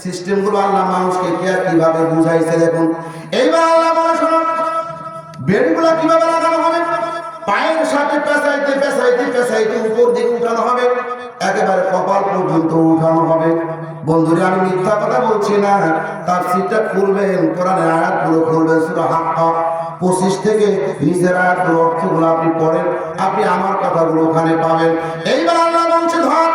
সিস্টেমগুলো আল্লাহ মানুষকে কিভাবে বুঝাইছে দেখুন। এইবার আল্লাহ বলে শোনো, বেড়িগুলা কিভাবে লাগানো হবে? পায়ের সাথে পেঁচাইতে পেঁচাইতে পেঁচাইতে উপর দিকে উঠানো হবে, একেবারে কপাল পর্যন্ত উঠানো হবে। বন্ধুরা, আমি মিথ্যা কথা বলছি না। তাফসীরটা খুলবেন, কোরআনের আয়াতগুলো খুলবেন, সূরা হাক্কা 25 থেকে নিচের আয়াতগুলো অর্থগুলো আপনি পড়েন, আপনি আমার কথাগুলো ওখানে পাবেন। এইবার আল্লাহ বলছে ধর,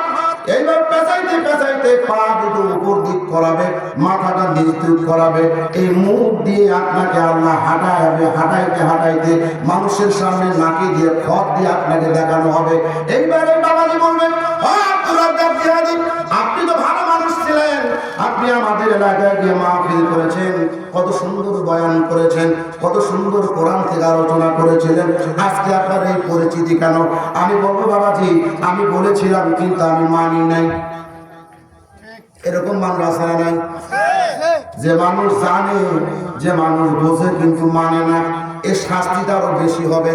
এইবার পেঁচাইতে পেঁচাইতে পা দুটো উপর দিক করাবে, মাথাটা নিচ দিক করাবে, এই মুখ দিয়ে আপনাকে আল্লাহ হাঁটাবে, হাঁটাইতে হাঁটাইতে মানুষের সামনে নাকি দিয়ে খত দিয়ে আপনাকে দেখানো হবে। এইবারে বাবাজি বলবেন, আপনি তো ভালো মানুষ ছিলেন, আপনি আমাদের এলাকায় গিয়ে মাহফিল করেছেন, কত সুন্দর বয়ান করেছেন, কত সুন্দর কোরআন থেকে আলোচনা করেছিলেন, আজকে আপনার এই পরিচিতি কেন? আমি বলবো বাবাজি, আমি বলেছিলাম কিন্তু আমি মানি নাই। এরকম মানুষ আছে না নাই? যে মানুষ জানে, যে মানুষ বোঝে কিন্তু মানে না, এর শাস্তিটা আরো বেশি হবে।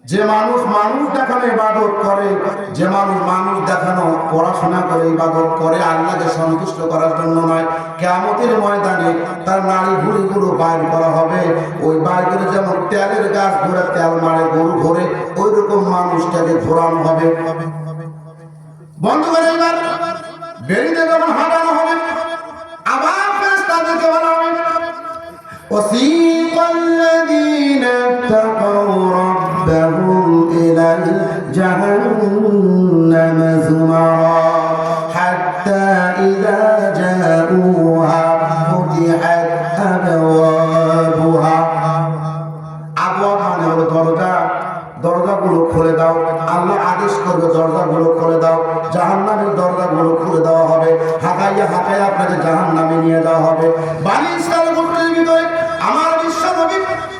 যে মানুষ মানুষ দেখানো ইবাদত করে, যে মানুষ মানুষ দেখানো পড়াশোনা করে ইবাদত করে, আল্লাহকে সন্তুষ্ট করার জন্য নয়, কিয়ামতের ময়দানে তার নারী ভুঁড়িগুলো বাইর করা হবে। ওই বাইর করে যেমন তেলের গাছ ঘুরে তেল মারে গরু ঘোরে, ওই রকম মানুষটাকে ঘোরানো হবে। বন্ধুগণ, এবার বেরিয়ে যখন হাঁটানো হবে, আবার ফেরেশতাদেরকে বলা হবে, وسيق الذين اتقوا ربهم إلى جهنم زمرا حتى إذا جاءوها فتحت أبوابها। আবওয়াব মানে হলো দরজা, দরজাগুলো খুলে দাও। আল্লাহ আদেশ করবে, দরজাগুলো খুলে দাও। জাহান্নামের দরজাগুলো খুলে দেওয়া হবে, হাঁকাইয়া হাঁকাইয়া আপনাকে জাহান্নামে নিয়ে যাওয়া হবে। বনী ইসরাঈল গোত্রের ভিতরে আমার বিশ্ব নবী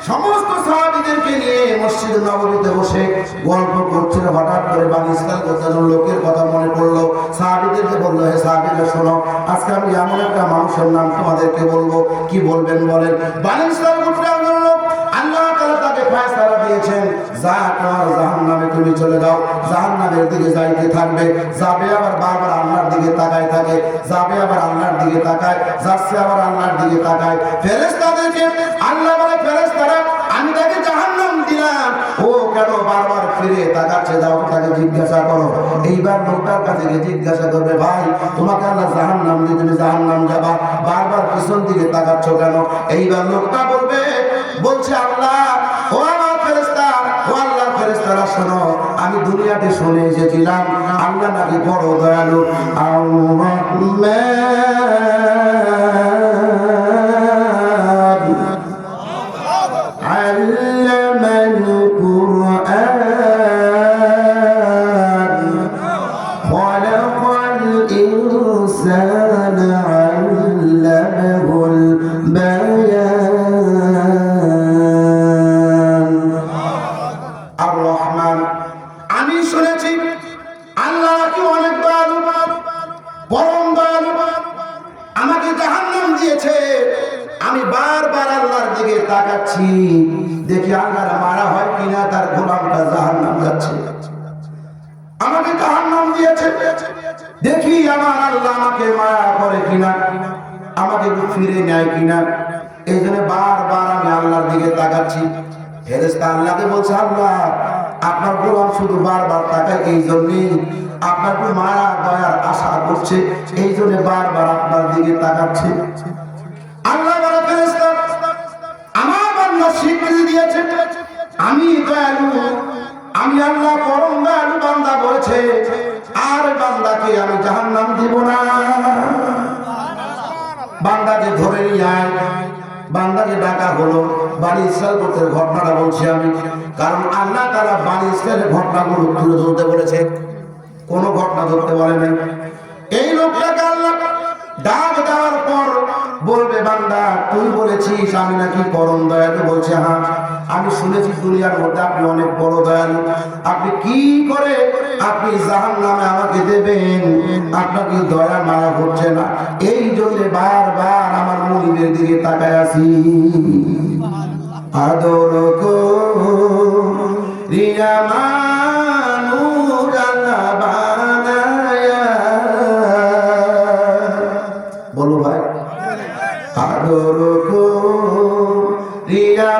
সমস্ত সাহাবীদেরকে নিয়ে মসজিদে নববীতে বসে গল্প করছিল। হঠাৎ করে বনী ইসরাঈল গোত্রের লোকের কথা মনে পড়লো। সাহাবীদেরকে বললো, হে সাহাবীরা শোনো, আজকে আমি এমন একটা মানুষের নাম তোমাদেরকে বলবো, কি বলবেন বলেন? বনী ইসরাঈল গোত্রের লোক, আল্লাহ তাআলা তাকে ফয়সালা দিয়েছেন, যা তোমার জাহান্নামে তুমি চলে যাও। জাহান্নামের দিকে যাইতে থাকবে, যাবে আবার বারবার আল্লাহর দিকে তাকায় থাকে, যাবে আবার আল্লাহর দিকে তাকায়, যাচ্ছে আবার আল্লাহর দিকে তাকায়। ফেরেশতাদেরকে আল্লাহ বলে, ফেরেশতারা আমি তাকে জাহান্নাম দিলাম, ও কেন বারবার ফিরে তাকাচ্ছে? যাও তাকে জিজ্ঞাসা করো। এইবার লোকটার কাছে গিয়ে জিজ্ঞাসা করবে, ভাই তোমাকে আল্লাহ জাহান্নাম দিয়ে তুমি জাহান্নাম যাবা, বারবার পিছন দিকে তাকাচ্ছ কেন? এইবার লোকটা বলবে, বলছে আল্লাহ, ও আমার ফেরেশতা, ও আল্লাহর ফেরেশতারা শোনো, আমি দুনিয়াতে শুনে এসেছিলাম আল্লাহ নাকি বড় দয়ালু, দেখি আল্লাহর মারা হয় কিনা, তার গোলামটা জাহান্নাম যাচ্ছে। আমাকে জাহান্নাম দিয়েছে, দেখি আমার আল্লাহ আমাকে মায়া করে কিনা, আমাকে ফিরে নেয় কিনা। এই জন্য বারবার আমি আল্লাহর দিকে তাকাচ্ছি। ফেরেশতা আল্লাহকে বলছে, আল্লাহ আপনার গোলাম শুধু বারবার তাকায়, এই জন্যই আপনার মায়া দয়ার আশা করছে, এই জন্য বারবার আপনার দিকে তাকাচ্ছে। আল্লাহ বলে, ফেরেশতা আমার বান্দা স্বীকৃতি দিয়েছে আমি দয়ালু, আমি আল্লাহ পরম দয়ালু, বান্দা বলেছে আর বান্দাকে আমি জাহান্নাম দিব না। বান্দাকে ধরে নিয়ে আয়। বান্দাকে ডাকা হলো। বনী ইসরাঈল গোত্রের ঘটনাটা বলছি আমি, কারণ আল্লাহ তাআলা বনী ইসরাঈলের ঘটনাগুলো তুলে ধরতে বলেছে, কোন ঘটনা ধরতে বলে নাই। এই লোকটাকে আল্লাহ ডাক দেওয়ার পর বলবে, বান্দা তুই বলেছিস আমি নাকি পরম দয়ালু। বলছে, হ্যাঁ আমি শুনেছি দুনিয়ার মধ্যে আপনি অনেক বড় দয়ালু, আপনি কি করে আপনি জাহান্নামে আমাকে দেবেন? আপনাকে দয়া মায়া হচ্ছে না, এই জন্য বারবার আমার মুরিদের দিকে তাকায় আছি। আদর করিয়া মানুষ আল্লাহ বানায়া, বলো ভাই, আদর করিয়া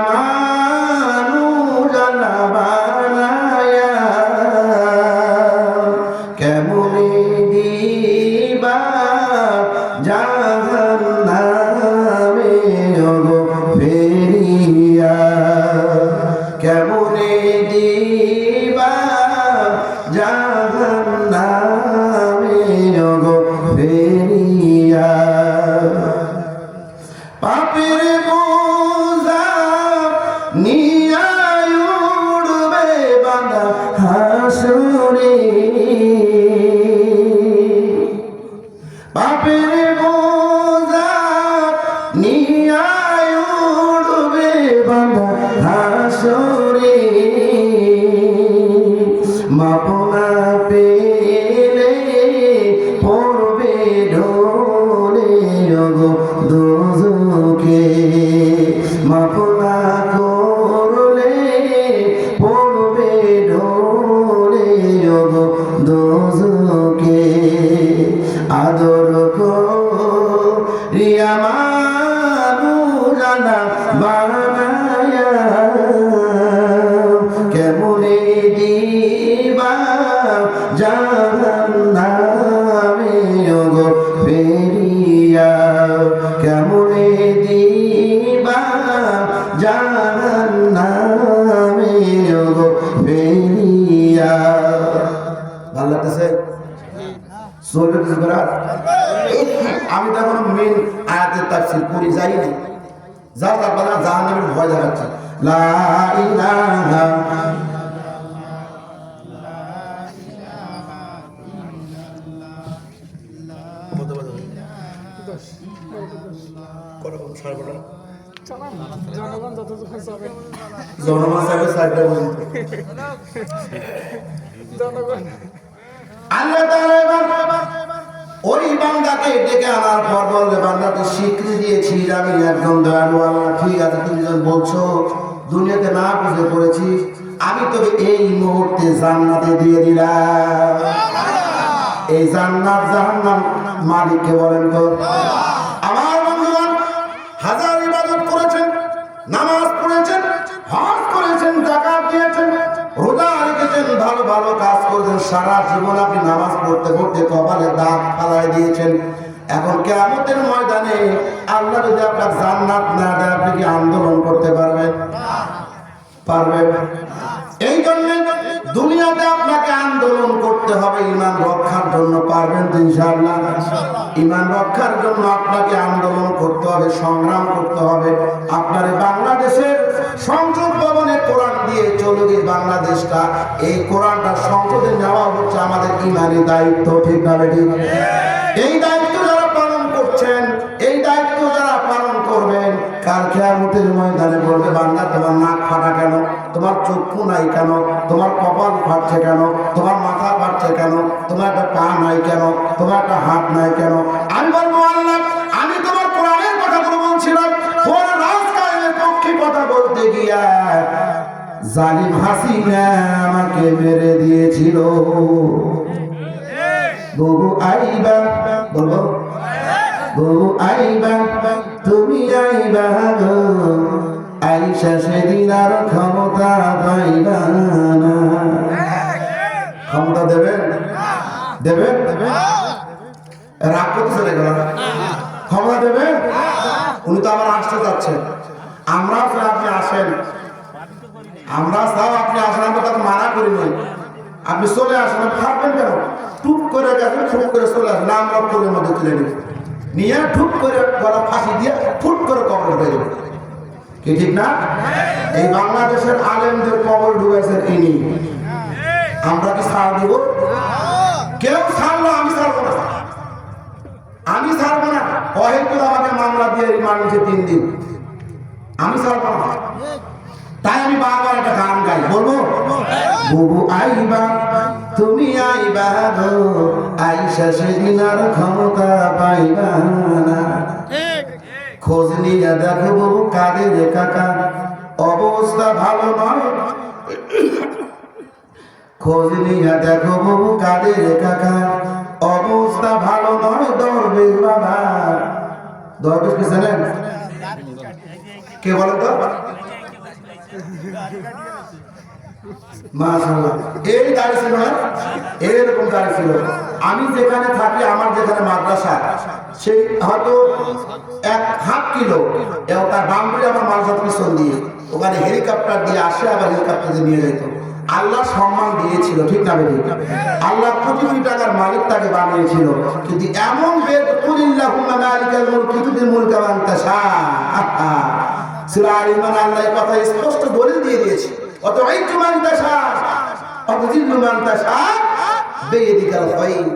মাপনা পেলে পড়বে ঢোলে ওগো দোজখে মাপনা করলে পড়বে ঢোলে ওগো দোজখে আদর করিয়া মানুষানা বানায়া কেমনে দিবা জাহান্নামে ওগো ফেরিয়া কেমনে দিবা জাহান্নামে ওগো ফেরিয়া। ভালো লাগতেছে? আমি তো এখন মেন আয়াতের তাফসীর পড়ি যাইনি, যা তারপরে জাহান্নামের ভয় দেখাচ্ছে। লা ইলাহা জনগণ সাহেবের সাইডে বলুন আল্লাহ তাআলা ওই বান্দাকে ডেকে আনার পর বললে বান্দাকে স্বীকৃতি দিয়েছি আমি একজন দয়ালু আল্লাহ। ঠিক আছে, তুমি যখন বলছো দুনিয়াতে না বুঝে পড়েছি, আমি তোকে এই মুহূর্তে জান্নাতে দিয়ে দিলাম। এই জান্নাত জাহান্নাম মালিককে বলেন তো? আমার বন্ধুগণ, হাজার ইবাদত করেছেন, নামাজ পড়েছেন, হজ করেছেন, যাকাত দিয়েছেন, রোজা রেখেছেন, ভালো ভালো কাজ করেছেন, সারা জীবন আপনি নামাজ পড়তে পড়তে কপালে দাগ ফালায় দিয়েছেন। এখন কিয়ামতের ময়দানে আল্লাহ যদি আপনার জান্নাত না দেয়, আপনি কি আন্দোলন করতে পারবেন? পারবেন? এই জন্য দুনিয়াতে আপনাকে আন্দোলন করতে হবে ঈমান রক্ষার জন্য। পারবেন তো ইনশাআল্লাহ? ঈমান রক্ষার জন্য আপনাকে আন্দোলন করতে হবে, সংগ্রাম করতে হবে। আপনার বাংলাদেশের সংসদ ভবনে কোরআন দিয়ে চলে গিয়ে বাংলাদেশটা, এই কোরআনটা সংসদে নেওয়া হচ্ছে আমাদের ঈমানি দায়িত্ব। ঠিক না ঠিক? এই দায়িত্ব যারা পালন করছেন, এই দায়িত্ব যারা পালন করবেন, কাল কিয়ামতের ময়দানে বলবে বান্দা তোমার নাক ফাটা কেন, তোমার চক্ষু নাই কেন, তোমার কপাল ফাটছে কেন, তোমার মাথা ফাটছে কেন, তোমার একটা পা নাই কেন, তোমার একটা হাত নাই কেন? আমি বলবো আল্লাহ, আমি তোমার কোরআনের কথাগুলো বলছিলাম, তোমার রাজকায়েমের পক্ষে কথা বলতে গিয়া জালিম হাসিনা আমাকে মেরে দিয়েছিল। বহু আইবা বলবো, বহু আইবা তুমি আইবা গো, আইসা সেদিন আর ক্ষমতা পাইবা না। ক্ষমতা দেবেন? দেবেন? রাগ করতে চলে গেল। ক্ষমতা দেবেন? উনি তো আবার আসতে চাচ্ছেন। আমরা আপনি আসেন, আমরা চাও আপনি আসেন, আমরা তাকে মানা করি নাই। আপনি চলে আসেন, আপনি থাকবেন কেন? টুপ করে গেছেন, ঠুপ করে চলে আসেন, নাম রক্ষণের মধ্যে তুলে নিয়ে ঠুপ করে গলা ফাঁসি দিয়ে ফুট করে কবর ঢুকে দেবেন। কি ঠিক না? এই বাংলাদেশের আলেমদের কবর ঢুকেছেন ইনি। আমরা কি ছাড় দেব? কেউ ছাড়লো, আমি ছাড়বো না, আমি ছাড়বো না। অহেতুক আমাকে মামলা দিয়ে রিমান্ড নিয়েছে 3 দিন, আমি ছাড়বো না। তাই আমি বারবার একটা গান গাই, বলবো বহু আইবা তুমি আইবা গো, আইসা সেদিন আর ক্ষমতা পাইবা না। খোঁজ নিয়ে দেখো বহু কাদের কাকা, অবস্থা ভালো নয়। খোঁজ নিয়ে দেখো বহু কাদের কাকা, অবস্থা ভালো নয়। দরবেশ বাবা, দরবেশ কি জানেন? কে বলো তো? মাশাআল্লাহ, এই দাড়ি ছিল না, এরকম দাড়ি ছিল। আমি যেখানে থাকি, আমার যেখানে মাদ্রাসা, সেই হয়তো 1.5 কিলো তার বাউন্ডারি আমার মাদ্রাসার পিছন দিয়ে, ওখানে হেলিকপ্টার দিয়ে আসে, আবার হেলিকপ্টার দিয়ে নিয়ে যেত। আল্লাহ সম্মান দিয়েছিল, ঠিক না বেরি? আল্লাহ কোটি কোটি টাকার মালিক তাকে বানিয়েছিল, কিন্তু এমন বেদ কুলিল্লাহুম্মা মালিকাল মুলকি তুতিল মুলকা মান তাশা। সূরা আল ইমরান আল্লাহ এই কথা স্পষ্ট দলিল দিয়ে দিয়েছে। অত আইতু মান তাশা অত জিল্লু মান তাশা বিয়াদিকাল খায়র।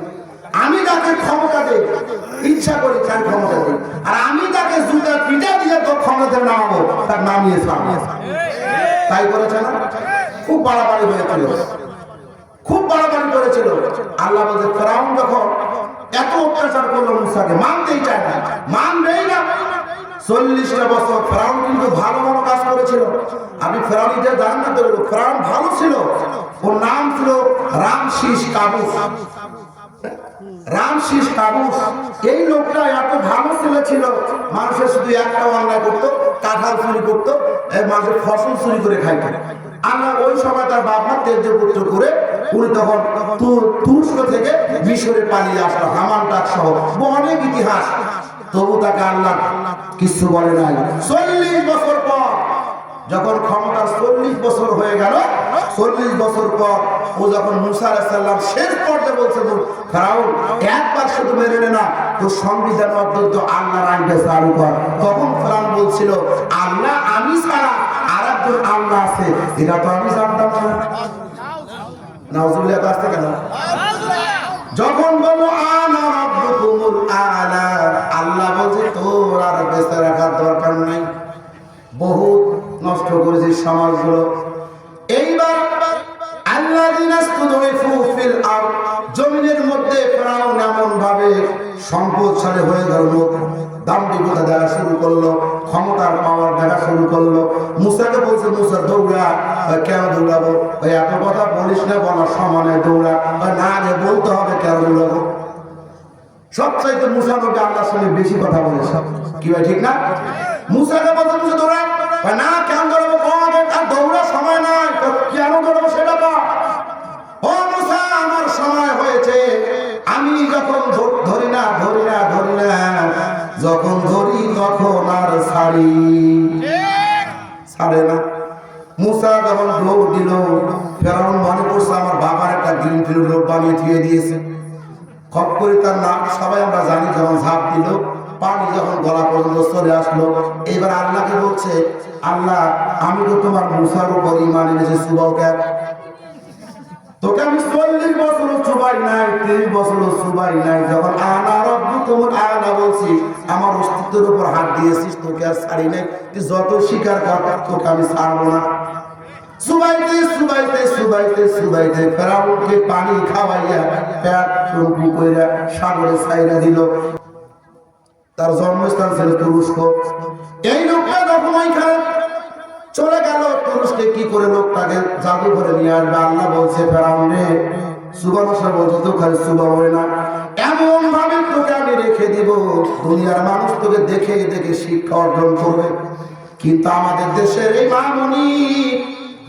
আমি তাকে ক্ষমতা দেই, ইচ্ছা করি তার ক্ষমতা দেই, আর আমি তাকে জুতা পিটা দিয়ে তো ক্ষমতা নামাবো, তার নামিয়ে ছাড়বো। তাই বলেছে না? খুব বাড়াবাড়ি হয়েছিল, খুব করেছিল। আল্লাহ বলছে ফেরাউন যখন এত অত্যাচার করলো মুসাকে, মানতেই চায় না, মানবেই না। 40টা বছর ফেরাউন কিন্তু ভালো ভালো কাজ করেছিল। আমি ফেরাউন যে জান্নাতের লোক, ফেরাউন ভালো ছিল। ওর নাম ছিল রামশিস কাবুস। রামশিস কাবুস এই লোকটা এত ভালো ছেলে ছিল, মানুষের শুধু একটা অন্যায় করতো, কাঁঠাল চুরি করতো, মানুষের ফসল চুরি করে খাইতো। আল্লাহ ওই সময় তার বাবা তেজ পুত্র করে উনি তখন তুরস্ক থেকে মিশরে পালিয়ে আসলো, হামান টাক সহ অনেক ইতিহাস। তবু তাকে আল্লাহ কিছু বলে নাই। 40 বছর পর যখন ক্ষমতা 40 বছর হয়ে গেল, 40 বছর পর ও যখন মুসা আলাইহিস সালাম শেষ পর্যায়ে বলছে ফেরাউন একবার শুধু মেনে নে না, তো সংবিধান অন্তত আল্লাহর আইনটা চালু কর। তখন ফেরাউন বলছিল আল্লাহ আমি ছাড়া আরেকজন আল্লাহ আছে, এটা তো আমি জানতাম না। নাউজুবিল্লাহ আসতে কেন? যখন বলো আনা রাব্বুকুমুল আলা, আল্লাহ বলছে তোর আর বেঁচে রাখার দরকার নাই, বহুত নষ্ট করেছে সমাজগুলো। এইবার আল্লাযিনা ইসতুদঈফু ফিল আরদ, জমিনের মধ্যে ফেরাউন এমন ভাবে সম্পদশালী হয়ে গেল, দাম্ভিকতা দেখা শুরু করলো, ক্ষমতার পাওয়ার দেখা শুরু করলো। মুসাকে বলছে মুসা দৌড়া। কেন দৌড়াবো? ওই এত কথা বলিস না, বলার সমানে দৌড়া। না রে বলতে হবে কেন দৌড়াবো। সবচাইতে মুসা নবী আল্লাহর সঙ্গে বেশি কথা বলেছে, কি ভাই ঠিক না? মুসাকে বলছে মুসা দৌড়া। না কেন দৌড়াবো? আর দৌড়ার সময় নাই, কেন দৌড়াবো সেটা বল। ও মুসা আমার সময় হয়েছে, আমি যখন ধরি না যখন ধরি তখন আর ছাড়ে না। মুসা যখন দৌড় দিল, ফেরাউন মনে করছে আমার বাবার একটা গ্রিন ফিল্ড রোড বানিয়ে দিয়ে দিয়েছে। খপ করে তার নাম সবাই আমরা জানি, যখন ঝাঁপ দিল পানি যখন গলা পর্যন্ত চলে আসলো, এবার আল্লাহকে বলছে আল্লাহ আমি তো তোমার মুসার উপর ঈমান এনেছি, সুবাওকে তোকে আমি 40 বছর সুবাই নাই, 30 বছর সুবাই নাই, যখন আনা রাব্বুকুমুল আলা বলছি আমার অস্তিত্বের উপর হাত দিয়েছিস, তোকে আর ছাড়ি নাই, তুই যত স্বীকার কর তোকে আমি ছাড়বো না। সুবাইতে ফেরাউনকে পানি খাওয়াইয়া পেট টুকু কইরা সাগরে ছাইরা দিল। তার জন্মস্থান ছিল তুরস্ক। এই লোকটা যখন ওইখানে চলে গেল, তুরস্কে কি করে লোকটাকে জাদু করে নিয়ে আসবে? আল্লাহ বলছে ফেরাউনে সুবা ভাষা বলছে তো খালি সুবা হয় না, এমন ভাবে তোকে আমি রেখে দিব দুনিয়ার মানুষ তোকে দেখে দেখে শিক্ষা অর্জন করবে। কিন্তু আমাদের দেশের এই মামুনি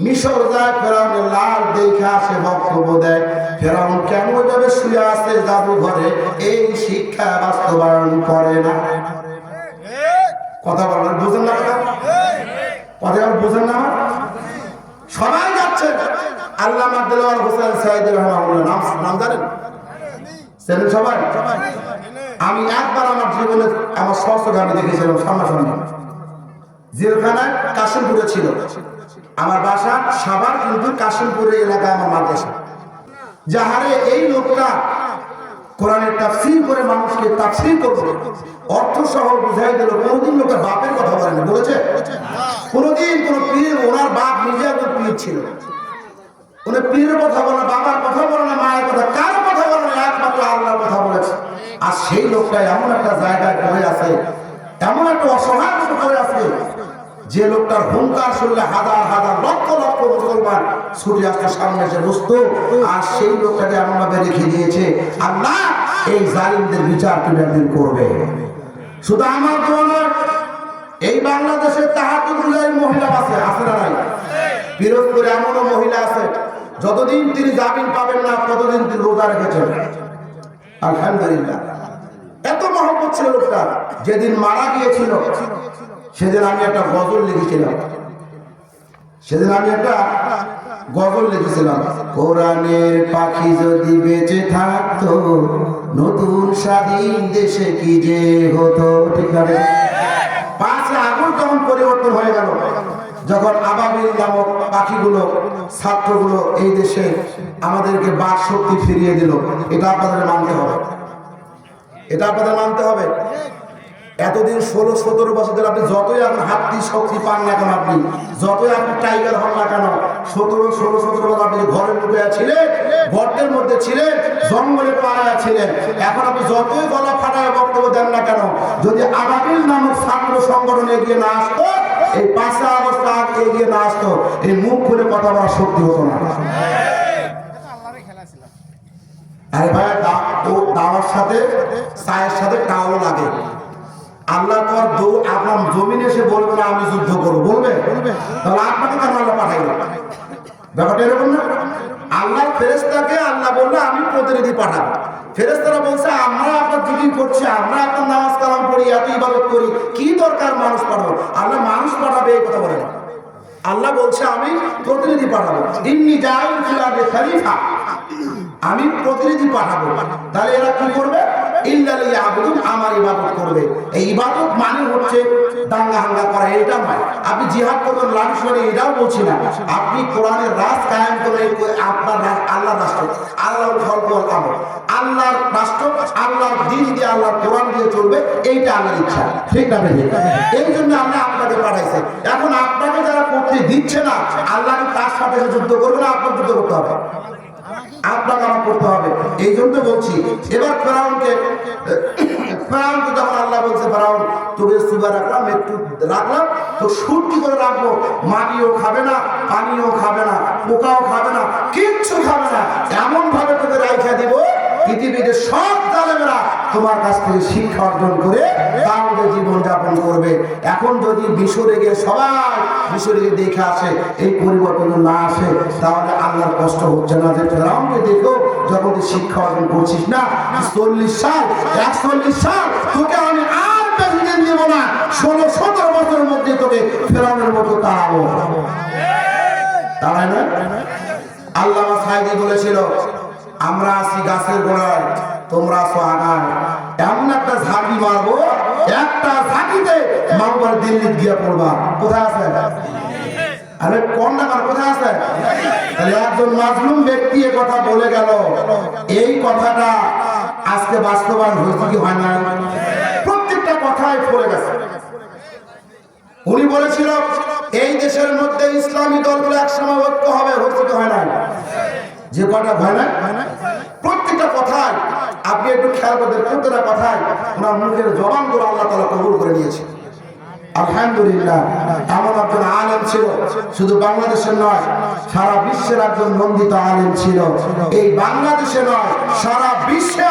মিশর যায়, ফেরাউনের লাল দেখে আসে, বক্তব্য দেয় ফেরাউন কেন ওইভাবে শুয়ে আছে জাদু ঘরে, এই শিক্ষা বাস্তবায়ন করে না। কথা বলেন, বুঝেন না? কথা বুঝেন না? সবাই যাচ্ছে। আল্লামা দেলোয়ার হোসেন সাইদি রাহমাহুল্লাহ নাম জানেন? চেনেন সবাই? আমি একবার আমার জীবনে আমার সশরীরে আমি দেখেছিলাম সামনাসামনি। জেলখানায় কাশিমপুরে ছিল আমার বাসা, সাভার, কিন্তু কাশিমপুরের এলাকায় আমার মাদ্রাসা। যাহারে এই লোকটা কোরআনের তাফসীর করে মানুষকে তাফসীর করবে, অর্থ সহ বুঝাই দিল। কোনদিন লোকের বাপের কথা বলে না, বলেছে? কোনদিন কোন পীর, ওনার বাপ নিজে একজন পীর ছিল, উনি পীরের কথা বলে না, বাবার কথা বলে না, মায়ের কথা, কার কথা বলে না, একমাত্র আল্লাহর কথা বলেছে। আর সেই লোকটা এমন একটা জায়গায় পড়ে আছে, এমন একটা অসহায় মতো পড়ে আছে, যে লোকটার হুঙ্কার শুনলে হাজার হাজার লক্ষ লক্ষ মুসলমান ছুটে আসতে সামনে এসে বসতো। আর সেই লোকটাকে এমন ভাবে রেখে দিয়েছে আল্লাহ এই জালিমদের বিচার তুমি একদিন করবে। শুধু আমার দোয়া নয়, এই বাংলাদেশের তাহাজ্জুদের মহিলা আছে না নাই? পিরোজপুরে এমনও মহিলা আছে, যতদিন তিনি জামিন পাবেন না ততদিন তিনি রোজা রেখেছেন। আলহামদুলিল্লাহ, এত মহব্বত ছিল লোকটা। যেদিন মারা গিয়েছিল সেদিন আমি একটা গজল লিখেছিলাম, কোরআনের পাখি যদি বেঁচে থাকতো নতুন স্বাধীন দেশে কি যে হতো। ঠিক আছে, 5 আগুন তখন পরিবর্তন হয়ে গেল, যখন আবাবিল নামক পাখিগুলো, ছাত্রগুলো এই দেশে আমাদেরকে বাক শক্তি ফিরিয়ে দিল। এটা আপনাদের মানতে হবে, এটা আপনাদের মানতে হবে। এতদিন 16-17 বছর ধরে আপনি যতই আপনার হাতি শক্তি পান না কেন, আপনি যতই আপনি টাইগার হন না কেন, 16-17 বছর আপনি ঘরের মধ্যে ছিলেন, গর্তের মধ্যে ছিলেন, জঙ্গলে পাড়ায় ছিলেন, এখন আপনি যতই গলা ফাটায় বক্তব্য দেন না কেন, যদি আবাবিল নামক ছাত্র সংগঠন এগিয়ে না আসতো, এই 5 আগস্ট আগে এগিয়ে না আসতো, এই মুখ খুলে কথা বলার শক্তি হতো না। আরে ভাই, দাওয়ার সাথে চায়ের সাথে টাও লাগে। আল্লাহ তো আর আপনার জমিনে এসে বলবে না আমি যুদ্ধ করবো, বলবে? তাহলে আপনাকে কেন আল্লাহ পাঠাইল? ব্যাপারটা এরকম না। আল্লাহর ফেরেশতাকে আল্লাহ বললো আমি প্রতিনিধি পাঠাবো। ফেরেশতারা বলছে আমরা আপনার জিকির করছি, আমরা আপনার নামাজ কালাম করি, এত ইবাদত করি, কি দরকার মানুষ পাঠাবো? আল্লাহ মানুষ পাঠাবে এই কথা বলে না। আল্লাহ বলছে আমি প্রতিনিধি পাঠাবো। ইন্নী জাইলুন ফিল আরদি খলিফা, আমি প্রতিনিধি পাঠাবো। তাহলে এরা কি করবে? ইল্লা লিয়াবুদুন, আমার ইবাদত করবে। এই ইবাদত মানে হচ্ছে দাঙ্গা হাঙ্গা করা, এটা নয়। আপনি জিহাদ করবেন লাঠি সরে, এটাও বলছি না। আপনি কোরআনের রাজ কায়েম করে আপনার আল্লাহর রাষ্ট্র, আল্লাহর খলক ওয়াল আমর, আল্লাহর রাষ্ট্র, আল্লাহর দ্বীন দিয়ে, আল্লাহর কোরআন দিয়ে চলবে, এইটা আল্লাহর ইচ্ছা, ঠিক না? এই জন্য আল্লাহ আপনাকে পাঠাইছে। এখন আপনাকে যারা করতে দিচ্ছে না, আল্লাহ তার সাথে যুদ্ধ করবে না, আপনার যুদ্ধ করতে হবে, আপনাকে আমার করতে হবে। এই জন্য বলছি। এবার ফেরাউনকে যখন আল্লাহ বলছে ফেরাউন তোকে সুবা রাখলাম, একটু রাখলাম, তো সুদ কি করে রাখবো? মাটিও খাবে না, পানিও খাবে না, পোকাও খাবে না, কিচ্ছু খাবে না, এমন ভাবে তোকে রাইখা দিব পৃথিবীতে সব জালেমেরা তোমার কাছ থেকে শিক্ষা অর্জন করে তাদের জীবন যাপন করবে। এখন যদি মিশরে গিয়ে সবাই মিশরে গিয়ে দেখে আসে, এই পরিবর্তন না আসে, তাহলে আল্লাহর কষ্ট হচ্ছে না যে ফেরাউনকে দেখো যখন তুই শিক্ষা অর্জন করছিস না, 40 সাল 41 সাল তোকে আমি আর বেশি দিন দেব না, 16-17 বছরের মধ্যে তোকে ফেরাউনের মতো তাড়াবো। তাড়ায় না? আল্লামা সাঈদী বলেছিল আমরা আছি গাছের গোড়ায়, তোমরা আছো আগায়, এমন একটা ঝাঁকি মারবো, একটা ঝাঁকিতে মামবার দিল্লি গিয়ে পড়বা। কোথায় আছে? আরে কোন না কোথায় আছে? তাহলে একজন মাজলুম ব্যক্তি এ কথা বলে গেল, এই কথাটা আজকে বাস্তবায়ন হয়েছে কি হয় না? প্রত্যেকটা কথাই পড়ে গেছে। উনি বলেছিল এই দেশের মধ্যে ইসলামী দলগুলো একসময় ঐক্য হবে, হয়েছে কি হয় না? যে কটা হয় না, প্রত্যেকটা কথায় আপনি একটু খেয়াল করতে, প্রত্যেকটা কথায় ওনার মুখের জবানগুলো আল্লাহ তাআলা কবুল করে নিয়েছে। আলহামদুলিল্লাহ। এমন একজন আলেম ছিল, শুধু বাংলাদেশের নয়, সারা বিশ্বের একজন নন্দিত আলেম ছিল। এই বাংলাদেশে নয়, সারা বিশ্বে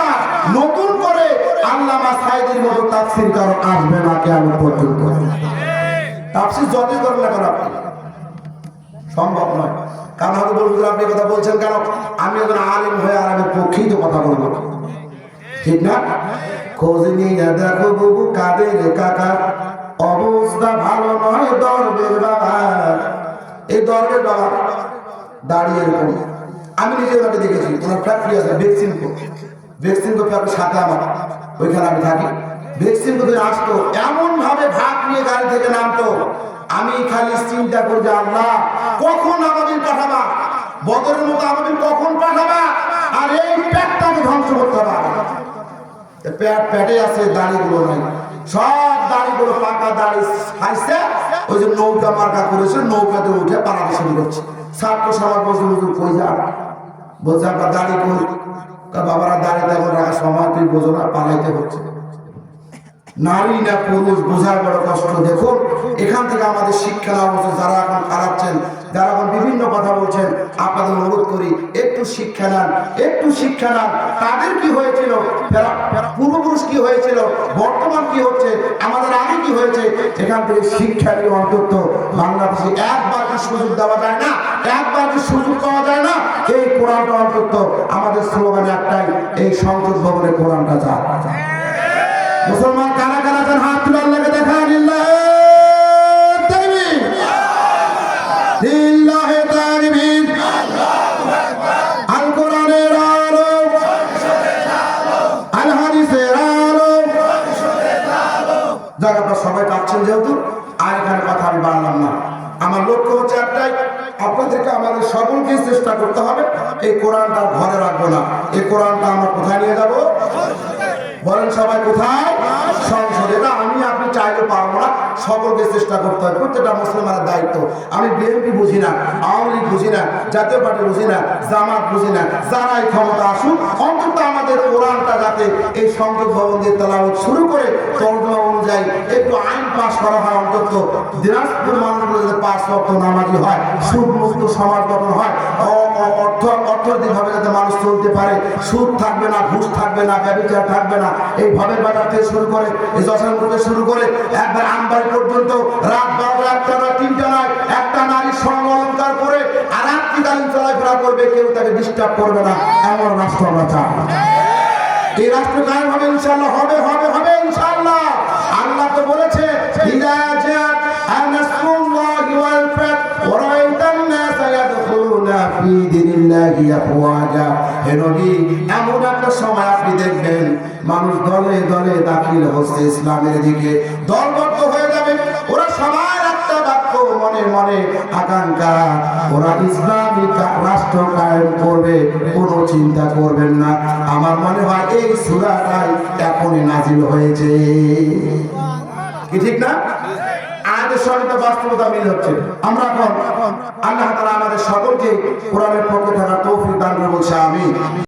নতুন করে আল্লামা সাঈদীর মতো তাফসীর কারো আসবে না কিয়ামত পর্যন্ত। তাফসীর যতই করেন না কেন আপনি, সম্ভব নয়। কারণ হয়তো বলবেন আপনি কথা বলছেন কেন? আমি একজন আলেম হয়ে আলেমের পক্ষেই তো কথা বলবো, ঠিক না? খোঁজ নিয়ে দেখো বাবু কাদের কাকা, অবস্থা ভালো নয় দরবের বাবা। এই দরবের বাবা দাঁড়িয়ে এরকম, আমি নিজে ওনাকে দেখেছি, ওনার ফ্যাক্টরি আছে ভ্যাকসিনকো ফ্যাক্টরির সাথে আমার, ওইখানে আমি থাকি। ভ্যাকসিনকো আসতো, এমন ভাবে ভাগ নিয়ে গাড়ি থেকে নামতো, আমি খালি চিন্তা করি যে আল্লাহ কখন আমাদের পাঠাবা, বদরের মতো আমাদের কখন পাঠাবা, আর এই পেটটাকে ধ্বংস করতে হবে। পেটে আছে, দাড়িগুলো নাই, সব দাড়িগুলো পাকা দাড়ি খাইছে, ওই যে নৌকা মার্কা করেছে, নৌকাতে উঠে পালাতে শুরু করছে। ছাত্র সমাজ বলছে হুজুর কই যান? বলছে আপনার দাড়ি কই? বাবারা দাড়ি তেমন রাখার সময় তুই বোঝো না, পালাইতে হচ্ছে। নারী না পুরুষ বোঝার বড় কষ্ট। দেখুন এখান থেকে আমাদের শিক্ষা নেওয়া উচিত। যারা এখন খারাপছেন, যারা এখন বিভিন্ন কথা বলছেন, আপনাদের অনুরোধ করি একটু শিক্ষা নেন, একটু শিক্ষা নেন। তাদের কি হয়েছিল, পূর্বপুরুষ কি হয়েছিল, বর্তমান কি হচ্ছে, আমাদের আগে কি হয়েছে, এখান থেকে শিক্ষা নিয়ে অন্তত বাংলাদেশে একবার কি সুযোগ দেওয়া যায় না, একবার কি সুযোগ পাওয়া যায় না? এই কোরআনটা অন্তত আমাদের স্লোগান একটাই, এই সংসদ ভবনে কোরআনটা যা। মুসলমান কারা কারা আছেন হাত তুলে আল্লাহকে দেখান, লিল্লাহি তাকবীর, লিল্লাহি তাকবীর। আল কোরআনের আলো, আল হাদিসের আলো। যারা আপনারা সবাই কাঁদছেন যেহেতু, আর এখানে কথা আমি বাড়লাম না। আমার লক্ষ্য হচ্ছে একটাই, আপনাদেরকে আমাদের সকলকে চেষ্টা করতে হবে এই কোরআনটা ঘরে রাখবো না, এই কোরআনটা আমরা কোথায় নিয়ে যাবো? বলেন সবাই কোথায়? সংসদে। এটা আমি আপনি চাইলে পারবো না, সকলকে চেষ্টা করতে হয়, প্রত্যেকটা মুসলমানের দায়িত্ব। আমি বিএনপি বুঝি না, আওয়ামী লীগ বুঝি না, জাতীয় পার্টি বুঝি না, জামাত বুঝি না, যারাই ক্ষমতা আসুক অন্তত আমাদের কোরআনটা যাতে এই সংসদ ভবন দিয়ে তেলাওয়াত শুরু করে তর্জমা অনুযায়ী একটু আইন পাস করা হয়, অন্তত দিনাজপুর মানুষগুলো যাতে ৫ ওয়াক্ত নামাজি হয়, সুদ মুক্ত সমাজ গঠন হয়, অর্থনৈতিকভাবে যাতে মানুষ চলতে পারে, সুদ থাকবে না, ঘুষ থাকবে না, ব্যভিচার থাকবে না। এই ভবের বাজার থেকে শুরু করে এই যশোর থেকে শুরু করে একবার আমবাড়ি পর্যন্ত রাত ১২টা ১টা নয় ৩টা নয় একটা নারী স্বর্ণ অলংকার করে আর রাত্রিকালীন চলাফেরা করবে, কেউ তাকে ডিস্টার্ব করবে না, এমন রাষ্ট্র আমরা চাই। এই রাষ্ট্র কায়েম হবে ইনশাআল্লাহ, হবে হবে হবে ইনশাআল্লাহ। আল্লাহ তো বলেছে ইযা জাআত নাসরুল্লাহি ওয়াল ফাত ওয়া রাআইতান নাসা ইয়াদখুলুনা ফি দীনিল্লাহি আফওয়াজা। হে নবী, এমন একটা সময় আপনি দেখবেন মানুষ দলে দলে দাখিল হচ্ছে ইসলামের দিকে, দলবদ্ধ হয়ে যাবে। ওরা সবাই একটা বাক্য মনে মনে আকাঙ্ক্ষা, ওরা ইসলামিক রাষ্ট্র কায়েম করবে, কোনো চিন্তা করবেন না। আমার মনে হয় এই সূরাটাই এখনই নাজিল হয়েছে, কি ঠিক না? আয়াতের সঙ্গে তো বাস্তবতা মিল হচ্ছে। আমরা এখন আল্লাহ তাআলা আমাদের সকলকে কোরআনের পক্ষে থাকার তৌফিক দান করে বলছে আমিন।